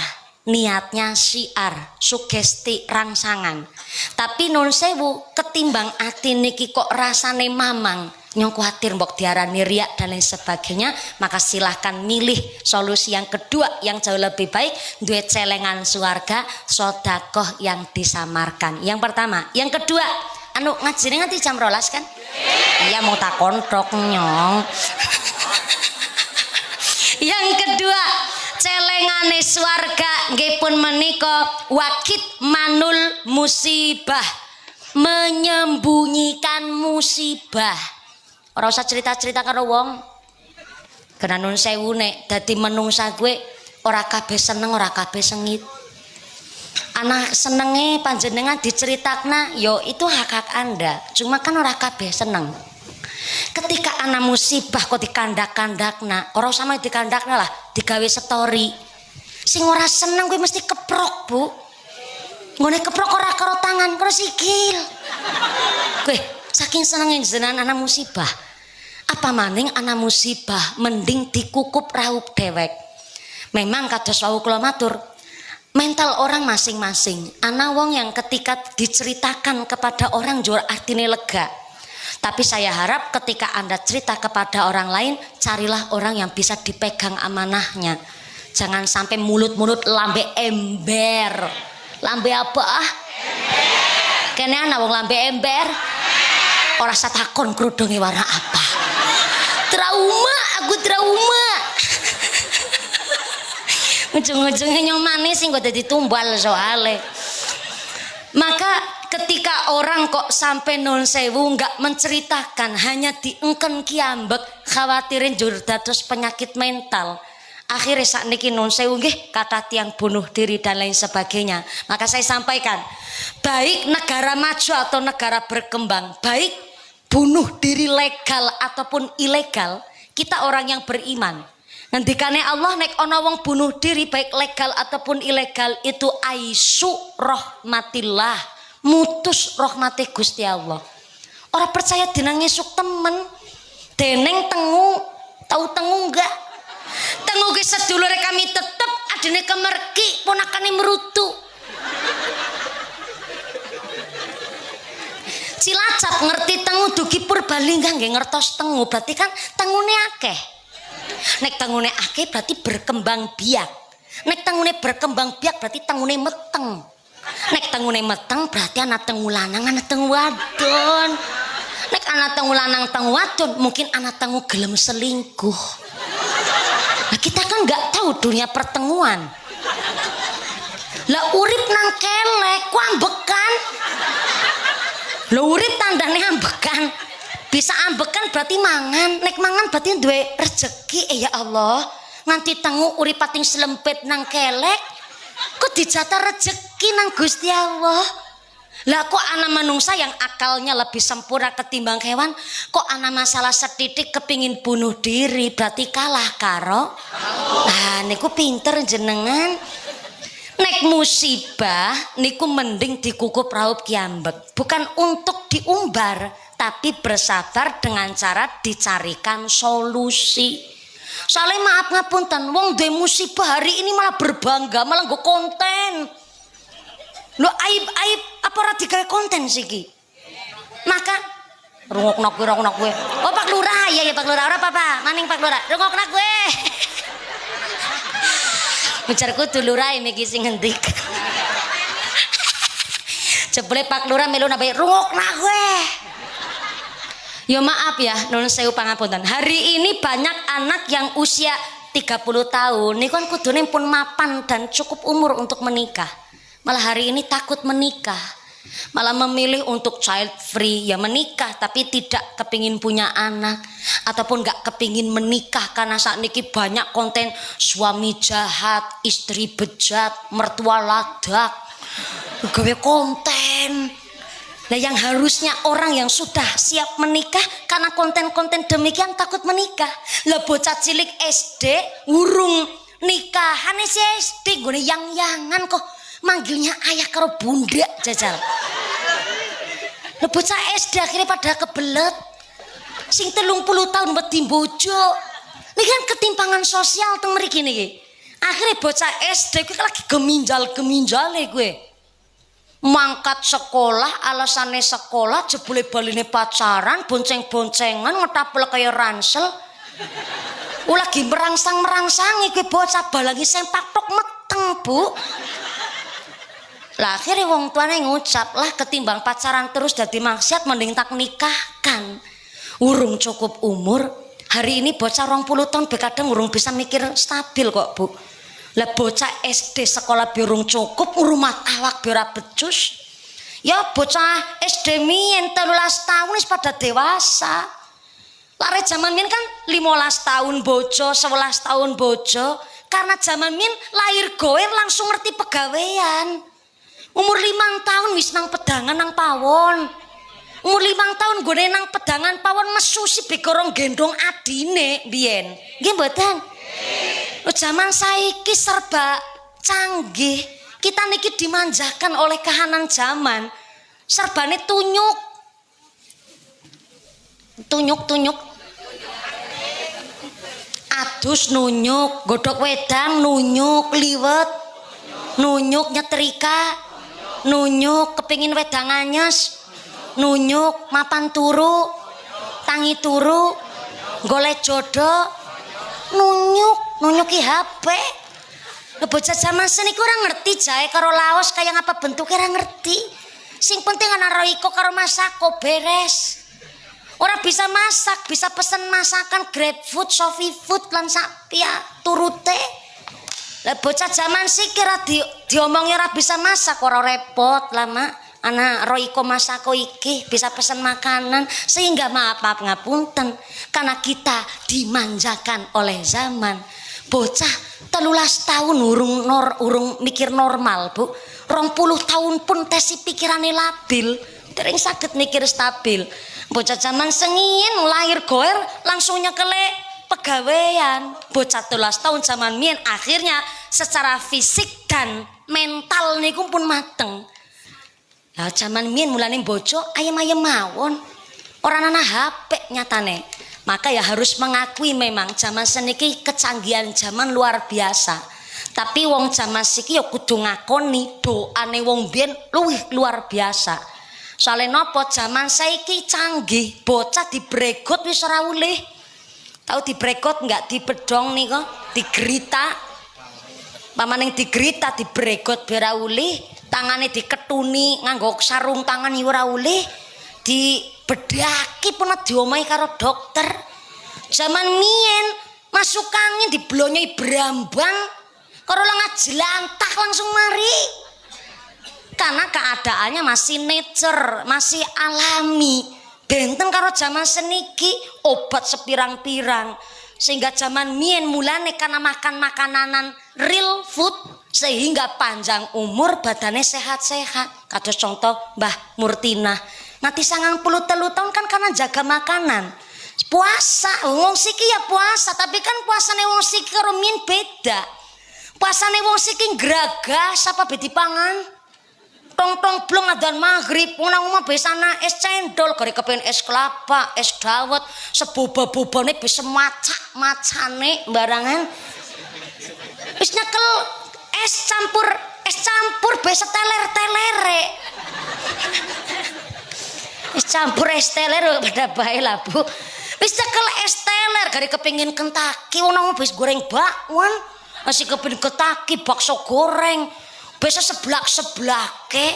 Niatnya syiar, sugesti, rangsangan. Tapi nun sewu ketimbang ati niki kok rasane mamang, nyong kuatir mbok diarani riak dan lain sebagainya, maka silahkan milih solusi yang kedua yang jauh lebih baik, duit celengan suarga, sedekah yang disamarkan. Yang pertama, yang kedua, anu ngajine nganti jam 12 kan? Iya mau tak kontrok nyong. Yang kedua, celengane swarga nggih pun menika wakit manul musibah, menyembunyikan musibah. Ora usah cerita-cerita karo wong. Kena nun sewu nek dadi menungsa kowe ora kabeh seneng ora kabeh sengit. Anak senenge panjenengan diceritakna yo itu hak-hak Anda. Cuma kan ora kabeh seneng. Ketika anak musibah kok dikandak-kandakna, ora usah dikandakna lah, digawe story. Sing ora seneng kuwi mesti keprok, Bu. Ngene keprok ora karo tangan, karo sikil. Kowe saking senenge jenengan anak musibah. Apa maning anak musibah mending dikukup raup dewek. Memang kados wau kula matur, mental orang masing-masing. Ana wong yang ketika diceritakan kepada orang jur artine lega. Tapi saya harap ketika Anda cerita kepada orang lain, carilah orang yang bisa dipegang amanahnya. Jangan sampai mulut-mulut lambe ember. Lambe apa ah? Ember. Kene ana wong lambe ember. Ora satakon kerudunge warna apa. Trauma, aku trauma. Ujung-ujungnya nyong manis sing kok dadi tumbal soale. Maka ketika orang kok sampai non sewu nggak menceritakan, hanya diengken kiambek, khawatirin jur dados penyakit mental. Akhirnya saat niki non sewu nggih kata tiang bunuh diri dan lain sebagainya. Maka saya sampaikan, baik negara maju atau negara berkembang, baik bunuh diri legal ataupun ilegal, kita orang yang beriman. Ngendikane Allah nek ana wong bunuh diri baik legal ataupun ilegal itu aisu rahmatillah, mutus rahmati Gusti Allah. Ora percaya dinang ngesuk temen, deneng tengu, tahu tengu enggak? Tengu ge sedulure kami tetep adene kemerki ponakane merutu. Cilacap ngerti tengu dugi Purbalingga nggih ngertos tengu, berarti kan tengune akeh. Nek tangune akeh berarti berkembang biak. Nek tangune berkembang biak berarti tangune meteng. Nek tangune meteng berarti anak tengu lanang anak tengu wadon. Nek anak tengu lanang tengu wadon mungkin anak tengu gelem selingkuh. Nah kita kan nggak tahu dunia pertenguan. Lah urip nang kelek ku ambekan. Lah urip tandane ambekan. Bisa ambekan berarti mangan, nek mangan berarti duwe rezeki. Ya Allah, nganti tengu uripating selempit nang kelek, kok dijatah rezeki nang Gusti Allah. Lah kok ana manungsa yang akalnya lebih sempurna ketimbang hewan, kok ana masalah setitik kepingin bunuh diri, berarti kalah karo. Nah niku pinter jenengan. Nek musibah niku mending dikukup raup kiambek, bukan untuk diumbar, tapi bersabar dengan cara dicarikan solusi. Soalnya maaf ngapunten, wong duwe musibah hari ini malah berbangga, malah nggo konten. Lo aib-aib apa ora digawe konten siki? Maka rungokna kowe. Oh Pak Lurah, ya Pak Lurah, ora apa-apa. Maning Pak Lurah, rungokna kowe. Ujarku dulurae iki sing ngendik. Jebule Pak Lurah melu nabe rungokna kowe. Ya maaf ya, nuwun sewu pangapunten. Hari ini banyak anak yang usia 30 tahun niku kan kudune pun mapan dan cukup umur untuk menikah. Malah hari ini takut menikah. Malah memilih untuk child free, ya menikah tapi tidak kepingin punya anak ataupun gak kepingin menikah karena saat niki banyak konten suami jahat, istri bejat, mertua ladak, gawe konten. Nah yang harusnya orang yang sudah siap menikah karena konten-konten demikian takut menikah. Lah bocah cilik SD urung nikahan si SD gue yang-yangan kok manggilnya ayah karo bunda jajal. Lah bocah SD akhirnya pada kebelet. Sing 30 tahun wedi bojo. Ini kan ketimpangan sosial teng mriki niki. Akhirnya bocah SD gue lagi geminjal-geminjale gue. Mangkat sekolah, alasannya sekolah, jebule baline pacaran, bonceng-boncengan, ngetapel kaya ransel. Lagi merangsang-merangsangi gue bocah balangi sempak tok meteng, Bu. Lah akhirnya wong tuane ngucap lah ketimbang pacaran terus dadi maksiat mending tak nikahkan. Urung cukup umur, hari ini bocah 20 tahun kadang urung bisa mikir stabil kok, Bu. Lah bocah SD sekolah biurung cukup rumah awak biara becus. Ya bocah SD mien 13 tahun wis pada dewasa. Lare zaman mien kan 15 tahun bojo, 11 tahun bojo. Karena zaman mien lahir goer langsung ngerti pegawean. Umur 5 tahun wis nang pedangan nang pawon. Umur 5 tahun gue nang pedangan pawon mesu si bekorong gendong adine biyen. Nggih mboten? Zaman saiki serba canggih. Kita niki dimanjakan oleh kahanan zaman. Serbane tunyuk. Tunyuk. Adus nunyuk, godhok wedang nunyuk, liwet nunyuk, nyetrika nunyuk, kepingin wedang anyes nunyuk, mapan turu, tangi turu, golek jodoh nunyuki HP. Bocah zaman seniku ora ngerti jae karo laos kaya ngapa bentuke ora ngerti. Sing penting ana Royco karo Masako beres. Ora bisa masak, bisa pesen masakan GrabFood, ShopeeFood lan sak turute. Lah bocah zaman siki ora diomongi ora bisa masak ora repot lah, Mak. Anak Royco Masako iki bisa pesen makanan sehingga maaf ngapunten karena kita dimanjakan oleh zaman. Bocah 13 tahun urung mikir normal, Bu. 20 tahun pun tesi pikirane labil, dereng saged mikir stabil. Bocah zaman sengin lahir goer langsung nyekele pegawean. Bocah 13 tahun zaman mien akhirnya secara fisik dan mental niku pun mateng. Lah zaman mien mulane bojo ayem-ayem mawon. Ora ana HP nyatane. Maka ya harus mengakui memang zaman seniki kecanggihan zaman luar biasa. Tapi wong zaman siki ya kudu ngakoni doane wong biyen luwih luar biasa. Soale napa zaman saiki canggih, bocah dibregot wis ora ulih. Tahu dibregot enggak dibedong nika, digerita. Pamaning digerita dibregot biar ulih. Tangane diketuni nganggo sarung tangan ora ulih, dibedaki pun diomahi karo dokter. Zaman mien masuk angin diblonyoi brambang karo lenga jelantah langsung mari. Karena keadaannya masih nature, masih alami. Benten karo zaman seniki obat sepirang-pirang. Sehingga zaman mien mulane karena makan makanan real food sehingga panjang umur badannya sehat-sehat. Kados contoh Mbah Murtina nanti 93 tahun kan karena jaga makanan puasa. Wong siki ya puasa tapi kan puasane wong siki karo mien beda. Puasane wong siki gragas apa bedi pangan tong-tong blong adzan maghrib nang omah besana es cendol gare kepen es kelapa, es dawet, seboba-bobane bisa macak-macane barangan. Wis nyekel es campur bisa teler-telere. Es campur es teler pada bae lah, Bu. Wis nyekel es teler gare kepengin Kentucky nang omah bis goreng bakwan. Masih kepin ketaki bakso goreng. Besok seblak-seblake.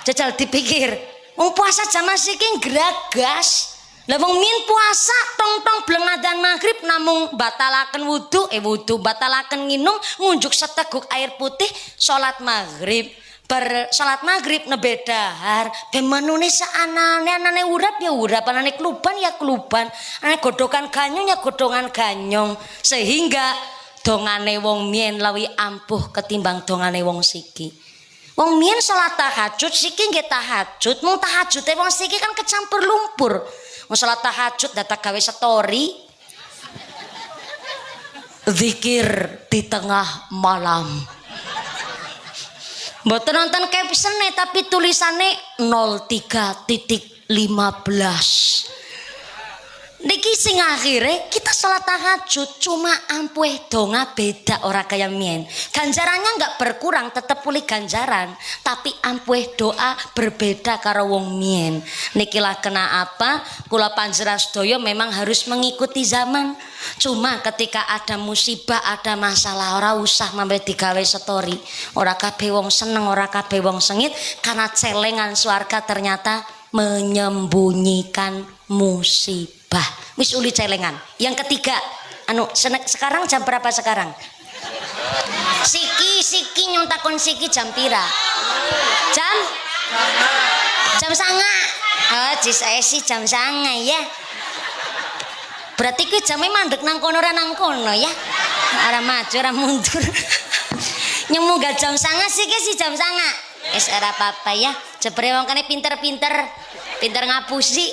Jajal dipikir, wong puasa jam iki geragas. Lah wong min puasa tong-tong blengadan maghrib namung batalaken wudu batalaken nginum ngunjuk seteguk air putih salat maghrib. Bar salat maghrib nebe dahar ben menune saanane urap ya urap, anane kluban ya kluban, anane godhokan ganyong ya godhongan ganyong, sehingga dongane wong mien lawi ampuh ketimbang dongane wong siki. Wong mien salat tahajud siki nggih tahajud, mung tahajute wong siki kan kecampur lumpur. Wong salat tahajud data gawe story. Zikir di tengah malam. Mboten nonton captione tapi tulisane 03.15. Niki sing akhire kita salat tahajud cuma ampuh donga beda ora kaya mien. Ganjarannya enggak berkurang, tetep pulih ganjaran, tapi ampuh doa berbeda karo wong mien. Niki lah kena apa? Kula panjenengan sedaya memang harus mengikuti zaman. Cuma ketika ada musibah, ada masalah, ora usah mampe digawe story. Ora kabeh wong seneng, ora kabeh wong sengit karena celengan swarga ternyata menyembunyikan musibah. Wis uli celengan. Yang ketiga, sekarang jam berapa sekarang? Siki nyontakon siki jam pira? Jam sanga. Oh, jis jam sanga ya. Berarti ku jamnya mandek nang kono ora nang kono ya. Ora maju ora mundur. Nyemu gak jam sanga siki si jam sanga. Wis ora apa-apa ya. Jebere wong kene pinter ngapusi.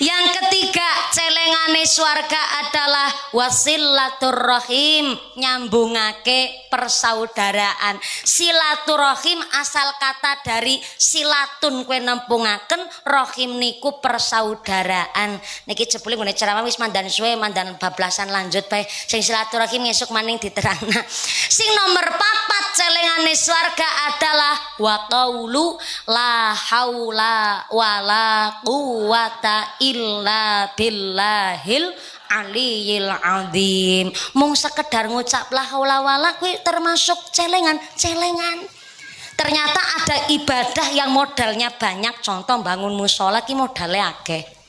Yang ketiga, celengane swarga adalah wasilaturrahim, nyambungake persaudaraan. Silaturrahim asal kata dari silatun kue nempungaken, rohim niku persaudaraan. Niki jebule ngene ceramah wis mandan suwe, mandan bablasan lanjut bae. Sing silaturrahim esuk maning diterangna. Sing nomor 4 celengane swarga adalah wa qaulu la haula wala quwata illa billahil aliyil azim. Mung sekedar ngucap la haula wala kuwi termasuk celengan. Ternyata ada ibadah yang modalnya banyak, contoh bangun mushola ki modale akeh.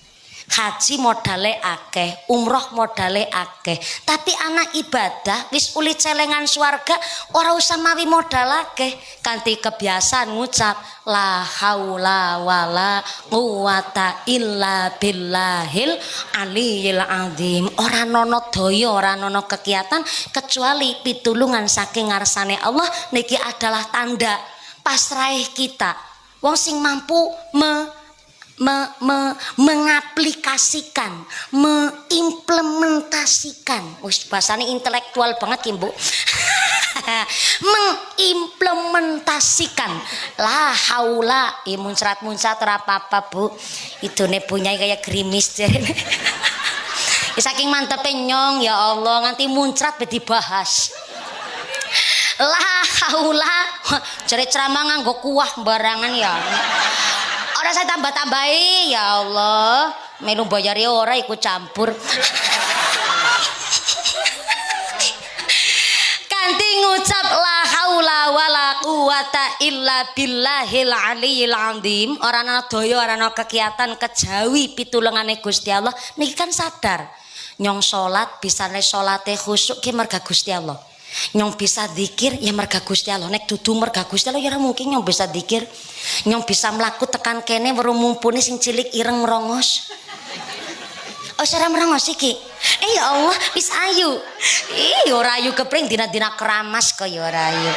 Haji modale akeh, umroh modale akeh. Tapi anak ibadah wis uli celengan swarga ora usah mawi modal akeh, kanthi kebiasaan ngucap la haula wala quwata illa billahil aliyil azim. Ora nono daya, ora nono kegiatan kecuali pitulungan saking ngarsane Allah. Niki adalah tanda pasraih kita. Wong sing mampu mengaplikasikan, mengimplementasikan. Wis bahasane intelektual banget ki, Bu. Mengimplementasikan la haula muncrat-muncrat ora apa-apa, Bu. Idone bunyai kayak gerimis. Saking mantepe nyong ya Allah nganti muncrat be dibahas. La haula jare ceramah nganggo kuah barangan ya. Ora saya tambah-tambahi ya Allah, melu bayari ora ikut campur. Kanthi ngucap la haula wala quwata illa billahil aliyil azim, ora ana daya ora ana kegiatan kejawi pitulungane Gusti Allah. Niki kan sadar nyong salat bisane salate khusyuk ki merga Gusti Allah. Nyong bisa zikir ya merga Gusti Allah. Nek dudu merga Gusti Allah ya ora mungkin nyong bisa zikir. Nyong bisa mlaku tekan kene weruh mumpuni sing cilik ireng merongos. Oh cara merongos iki. Ya Allah wis ayu. Ora ayu kepring dina-dina keramas kok ya ora ayu.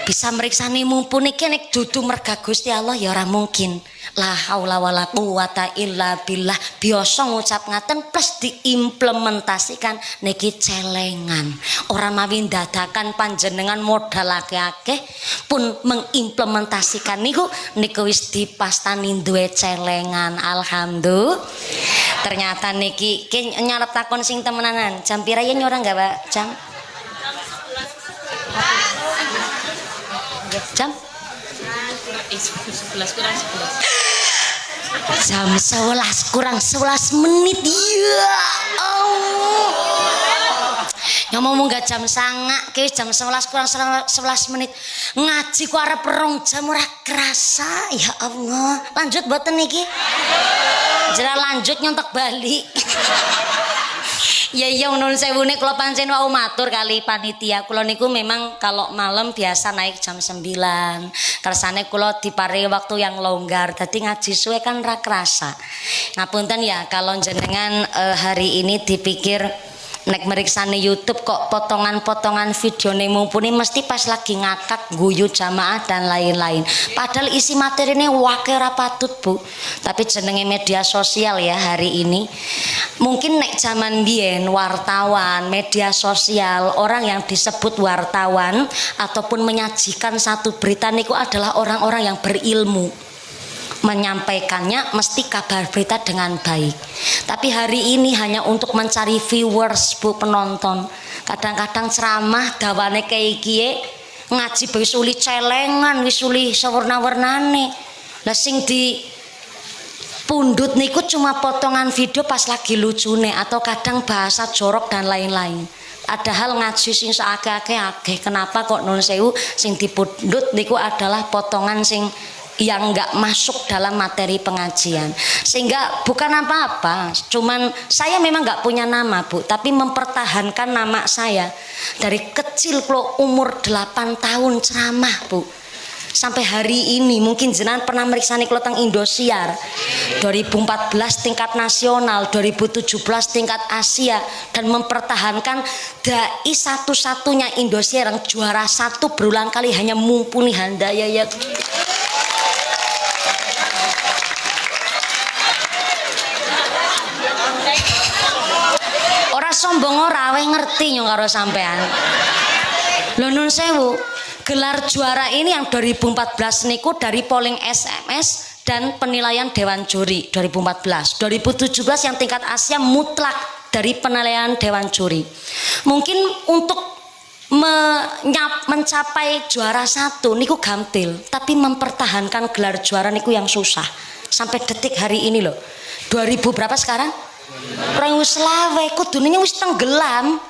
Bisa meriksani mumpuni ki nek dudu merga Gusti Allah ya ora mungkin. La haula wala quwata illa billah. Biasa ngucap ngaten plus diimplementasikan niki celengan. Ora mawi dadakan panjenengan modal akeh-akeh pun mengimplementasikan niku wis dipastani duwe celengan. Alhamdulillah. Ternyata niki nyarep takon sing temenanan. Jam pira ya nyora enggak, Pak? Jam 11 kurang 11. Jam 11 kurang 11 menit. Ya Allah. ngomong gak jam sanga ke jam 11 kurang 11 menit ngaji ku arep perong jam ora kerasa ya Allah. Lanjut boten niki jera lanjut nyontek balik. Ya iya nun sewune kula pancen wau matur kali panitia kula niku memang kalau malam biasa naik jam 9 kersane kula diparingi waktu yang longgar dadi ngaji suwe kan ra kerasa. Ngapunten ya kalau jenengan hari ini dipikir nek meriksane YouTube kok potongan-potongan videone mumpuni mesti pas lagi ngakak guyu jamaah dan lain-lain. Padahal isi materinya wake ora patut, Bu. Tapi jenenge media sosial ya hari ini. Mungkin nek zaman biyen wartawan, media sosial, orang yang disebut wartawan ataupun menyajikan satu berita niku adalah orang-orang yang berilmu. Menyampaikannya mesti kabar berita dengan baik. Tapi hari ini hanya untuk mencari viewers, Bu, penonton. Kadang-kadang ceramah dawane kayak kie ngaji wis uli celengan, wis uli sewarna-warnane. Lah sing di pundut niku cuma potongan video pas lagi lucune atau kadang bahasa jorok dan lain-lain. Padahal ngaji sing sakake-akeh. Kenapa kok nun sewu sing dipundut niku adalah potongan sing yang enggak masuk dalam materi pengajian, sehingga bukan apa-apa, cuman saya memang enggak punya nama, Bu, tapi mempertahankan nama saya dari kecil kalau umur 8 tahun ceramah, Bu, sampai hari ini. Mungkin jenengan pernah meriksani kalau teng Indosiar 2014 tingkat nasional, 2017 tingkat Asia, dan mempertahankan dai satu-satunya Indosiar yang juara 1 berulang kali hanya Mumpuni Handayaya. Sombong ora weh ngerti yo karo sampean. Lho nun sewu, gelar juara ini yang 2014 niku dari polling SMS dan penilaian Dewan Juri 2014. 2017 yang tingkat Asia mutlak dari penilaian Dewan Juri. Mungkin untuk mencapai juara 1 niku gampil, tapi mempertahankan gelar juara niku yang susah. Sampai detik hari ini loh. 2000 berapa sekarang? Orang wis lawe kudune wis tenggelam.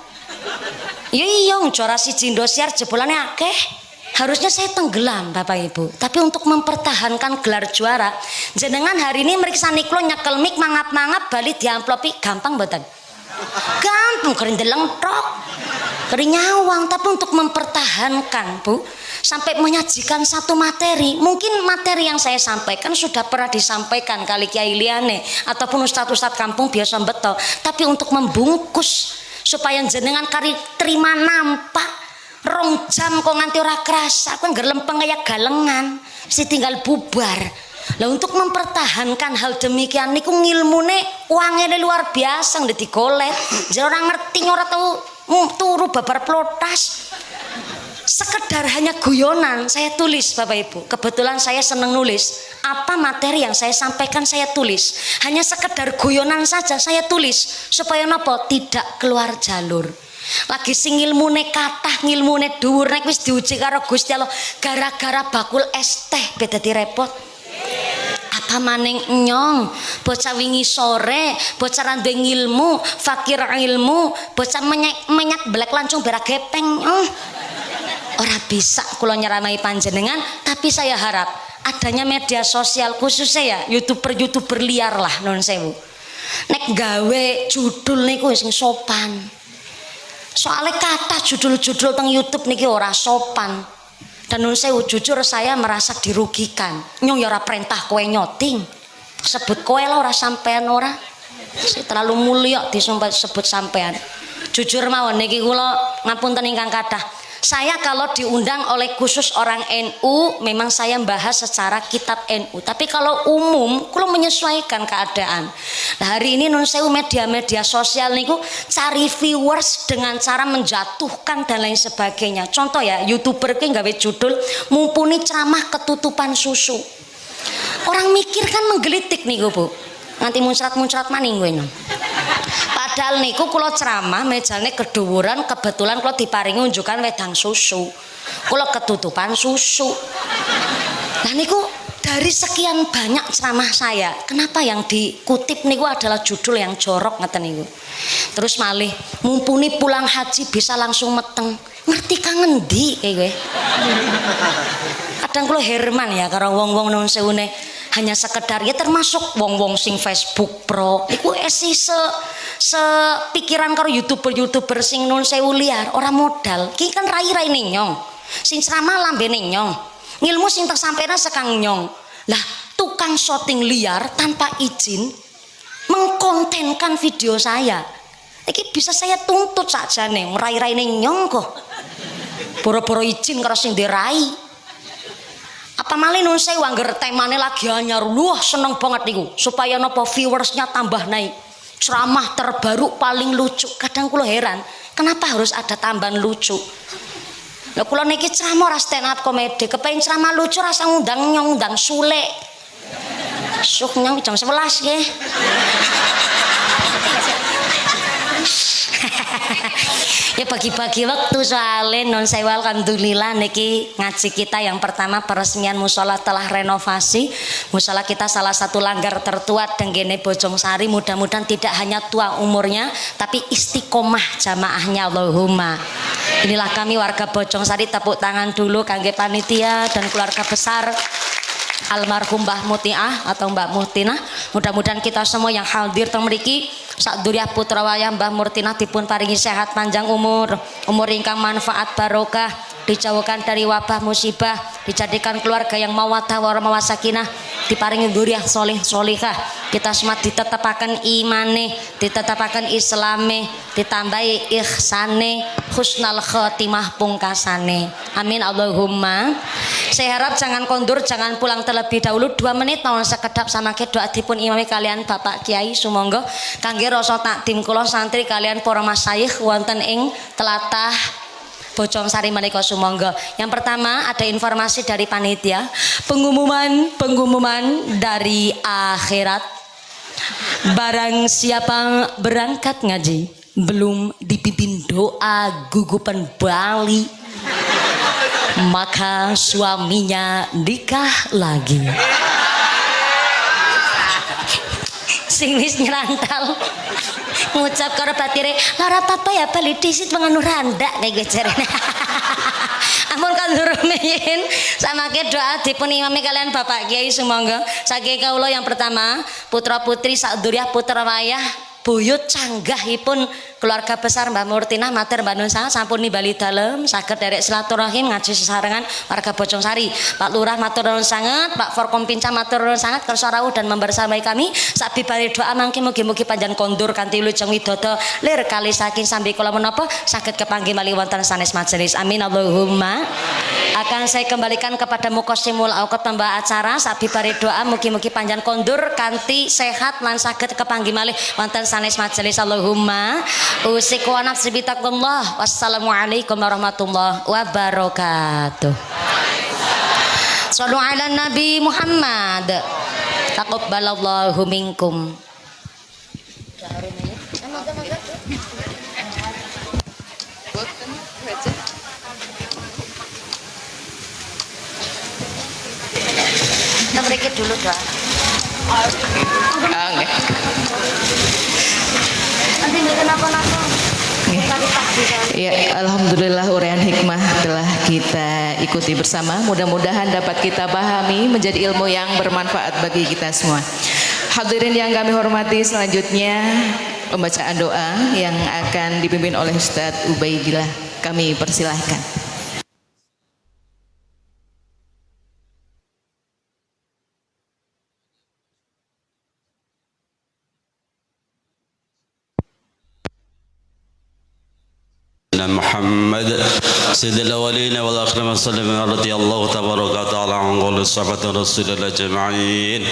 Ya iya juara siji Indosiar jebolane akeh. Harusnya saya tenggelam Bapak Ibu. Tapi untuk mempertahankan gelar juara, jenengan hari ini meriksani kula nyekel mik mangap-mangap bali diamplopi gampang mboten? Gampang kering deleng tok. Kering nyawang, tapi untuk mempertahankan, Bu, sampai menyajikan satu materi. Mungkin materi yang saya sampaikan sudah pernah disampaikan kali Kiai Liane ataupun ustadz-ustadz kampung biasa beto, tapi untuk membungkus supaya jenengan kari terima nampak rong jam kok nganti ora kerasa, aku ngerlempeng kayak galengan, mesti tinggal bubar. Lah untuk mempertahankan hal demikian niku ngilmune uangnya luar biasa nggak digolet. Jadi orang ngerti ora tahu turu babar plotas. Sekedar hanya guyonan saya tulis Bapak Ibu. Kebetulan saya seneng nulis. Apa materi yang saya sampaikan saya tulis. Hanya sekedar guyonan saja saya tulis supaya nopo tidak keluar jalur. Lagi sing ngilmune kathah, ngilmune dhuwur nek wis diuji karo Gusti Allah gara-gara bakul es teh beda direpot. Apa maning nyong bocah wingi sore bocah randu ilmu fakir ilmu bocah menyak belek lancung berak gepeng ora bisa kula nyeramai panjenengan. Tapi saya harap adanya media sosial khususnya ya youtuber liar lah non sewu nek gawe judul niku sing sopan. Soalnya kata judul-judul teng YouTube niki ora sopan. Dan nun sewu jujur saya merasa dirugikan. Nyong ya ora perintah kowe nyoting. Sebut kowe lah ora sampean ora. Terlalu mulia disebut sampean. Jujur mawon niki kula ngapunten ingkang kathah. Saya kalau diundang oleh khusus orang NU memang saya membahas secara kitab NU. Tapi kalau umum kula menyesuaikan keadaan. Nah, hari ini nun sewu media-media sosial niku cari viewers dengan cara menjatuhkan dan lain sebagainya. Contoh ya, YouTuber ki gawe judul Mumpuni ceramah ketutupan susu. Orang mikir kan menggelitik niku, Bu. Nganti muncrat-muncrat maning kowe. Padahal niku kula ceramah mejane kedhuwuran, kebetulan kula diparingi unjukan wedang susu. Kula ketutupan susu. Lah niku dari sekian banyak ceramah saya, kenapa yang dikutip niku adalah judul yang jorok ngeten niku. Terus malih mumpuni pulang haji bisa langsung meteng. Ngerti kangen ndi kowe? Kadang kula Herman ya karo wong-wong nun sewune hanya sekedar ya termasuk wong-wong sing Facebook Pro iku esi sepikiran karo YouTuber sing nun sewu liar ora modal. Ki kan rai-rai nyong. Sing ceramah lambene nyong. Ngilmu sing tersampaikan sekang nyong. Lah tukang syuting liar tanpa izin mengkontenkan video saya. Iki bisa saya tuntut saja nih, rai-rai nyong kok. Boro-boro izin karo sing dirai. Apa malih nun sewu angger temane lagi anyar. Wah, seneng banget niku. Supaya napa viewersnya tambah naik. Ceramah terbaru paling lucu. Kadang kula heran, kenapa harus ada tambahan lucu? Lah kula niki ceramah ora stand up komedi, kepengin ceramah lucu rasa ngundang nyong undang Sule. Syuk nyong jam 11 nggih. Ya bagi-bagi waktu soalnya non sewu alhamdulillah niki ngaji kita yang pertama peresmian musola telah renovasi. Musola kita salah satu langgar tertua Denggene Bojongsari, mudah-mudahan tidak hanya tua umurnya tapi istiqomah jamaahnya Allahumma. Inilah kami warga Bojongsari, tepuk tangan dulu kangge panitia dan keluarga besar almarhum Mbah Mutiah atau Mbak Muhtinah. Mudah-mudahan kita semua yang hadir teng mriki sak duriyah putra wayah Mbah Murtinah dipun paringi sehat panjang umur ingkang manfaat barokah, dijauhkan dari wabah musibah, dijadikan keluarga yang mawaddah warahmah sakinah, diparingi dzurriyyah sholih sholihah. Kita semua ditetapaken imane, ditetapaken islame, ditambahi ihsane, husnal khotimah pungkasane. Amin Allahumma. Saya harap jangan kondur, jangan pulang terlebih dahulu. 2 menit mau sekedap sama ke doa dipun imami kalian Bapak Kiai sumangga kangge rasa takdim kula santri kalian para masyayikh wonten ing tlatah Bojongsari menika sumangga. Yang pertama ada informasi dari panitia, pengumuman dari akhirat. Barang siapa berangkat ngaji belum dipimpin doa gugupan Bali, maka suaminya nikah lagi. Sing wis nyerantal ngucap karo batire lara papa ya bali disit menganu randak nek jarene. Ampun kan durumin samake doa dipun imami kalian Bapak Kiai sumangga saking kawula. Yang pertama putra putri sak duriyah putra wayah buyut canggahipun keluarga besar Mbah Murtinah matur Mbah Nun sangat sampun nimbali dalem saged derek silaturahim ngaji sesarengan warga Bojongsari. Pak Lurah matur nuwun sangat, Pak Forkom Pinca matur nuwun sangat kersa rawuh dan membersamai kami. Sabibare doa mangke mugi-mugi panjenengan kondur kanthi wilujeng widodo lir kali saking sambi kula menapa saged kepanggih malih wonten sanes majelis. Amin Allahumma. Akan saya kembalikan kepada Muqassimul Auqat pembawa acara. Sabibare doa mugi-mugi panjenengan kondur kanthi sehat lan saged kepanggih malih wonten sanes majelis. Allahumma. Usiku wa nafsi bitaqullah. Wassalamualaikum warahmatullahi wabarakatuh. Shallu ala Nabi Muhammad. Taqabbalallahu minkum. Kita break dulu doa. Nggih. Nanti kenapa-napa. Ya, alhamdulillah uraian hikmah telah kita ikuti bersama. Mudah-mudahan dapat kita pahami menjadi ilmu yang bermanfaat bagi kita semua. Hadirin yang kami hormati, selanjutnya pembacaan doa yang akan dipimpin oleh Ustadz Ubaidillah. Kami persilahkan. محمد سيد الأولين والآخرين وسلم رضي الله تبارك وتعالى عن قول الصحابة رسول الله أجمعين.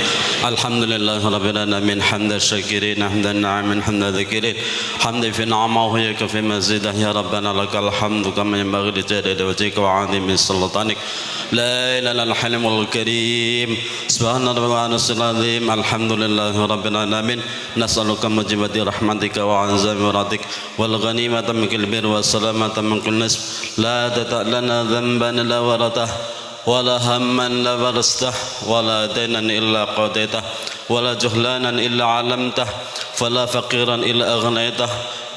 الحمد لله رب العالمين حمد الشاكرين حمد الناعمين حمد الذاكرين حمد في نعمه وهيك في مزيده يا ربنا لك الحمد كما ينبغي لجلال وجهك وعظيم سلطانك لا إله إلا الحليم الكريم سبحان ربنا العظيم. الحمد لله رب العالمين نسألك موجبات رحمتك وعزائم مرادك والغنيمة من كل بر والسلامة من كل نسب لا تدع لنا ذنبا إلا ورثته ولا هما إلا فرجته ولا دينا إلا قضيته ولا جهلانا إلا علمته فلا فقيرا إلا أغنيته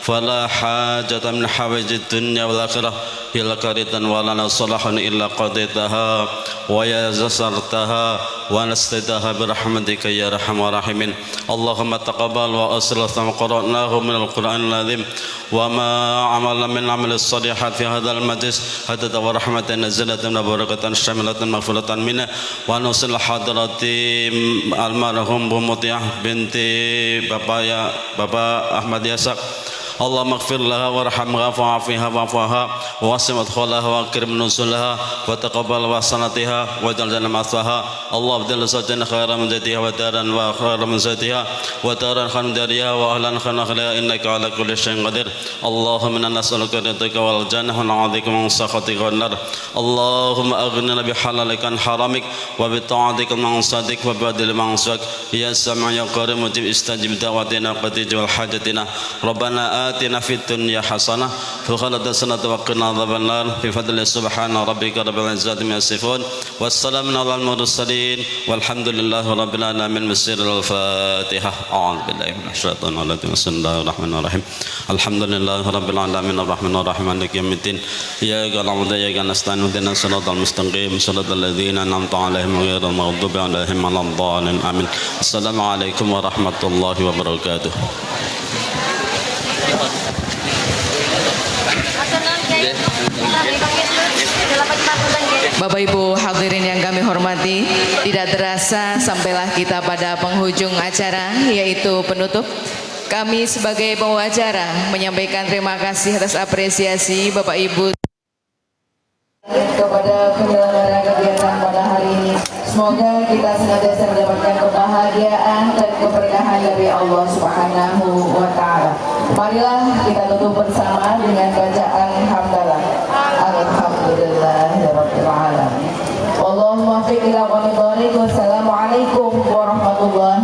فلا حاجة من حوائج الدنيا والآخرة إلا قضيتها ولنا صلاح إلا قضيتها ويسرتها ونستدها برحمتك يا أرحم الراحمين. اللهم تقبل وأصلح ما قرأناه من القرآن العظيم وما عمل من عمل الصالحات في هذا المجلس حتى ورحمة نزلت من بركة شاملة مغفرة منه ونوصل حضرة المرحوم بمطيع بنت بابا أحمد ياسر. اللهم اغفر لها وارحمها وعافها وعفوها ووسع مدخلها واكرم نزلها وتقبل وحسناتها واجعل جنة مثواها. اللهم ابدل زوجا خيرا من زوجها ودارا وخيرا من زوجها ودارا خيرا من دارها واهلا خيرا من اهلها انك على كل شيء قدير. اللهم انا نسالك رضاك والجنة ونعوذ بك من سخطك والنار. اللهم اغننا بحلالك عن حرامك وبطاعتك عن معصيتك وبعدل معصيتك يا سميع يا قريب مجيب استجب دعوتنا قد اجب حاجتنا. ربنا آتنا في الدنيا حسنة في الآخرة حسنة وقنا عذاب النار بفضل سبحان ربك رب العزة عما يصفون والسلام على المرسلين والحمد لله رب العالمين. بسر الفاتحة. أعوذ بالله من الشيطان الرجيم. بسم الله الرحمن الرحيم. الحمد لله رب العالمين الرحمن الرحيم مالك يوم الدين إياك نعبد وإياك نستعين اهدنا الصراط المستقيم صراط الذين أنعمت عليهم غير المغضوب عليهم ولا الضالين آمين. السلام عليكم ورحمة الله وبركاته. Bapak Ibu hadirin yang kami hormati, tidak terasa sampailah kita pada penghujung acara, yaitu penutup. Kami sebagai pembawa acara menyampaikan terima kasih atas apresiasi Bapak Ibu kepada penyelenggara kegiatan pada hari ini. Semoga kita senantiasa mendapatkan kebahagiaan dan keberkahan dari Allah Subhanahu wa Ta'ala. Marilah kita tutup bersama dengan bacaan hamdalah. Alhamdulillahirabbil alamin. Wallahu muwaffiq ila aqwamit thoriq. Wassalamualaikum warahmatullahi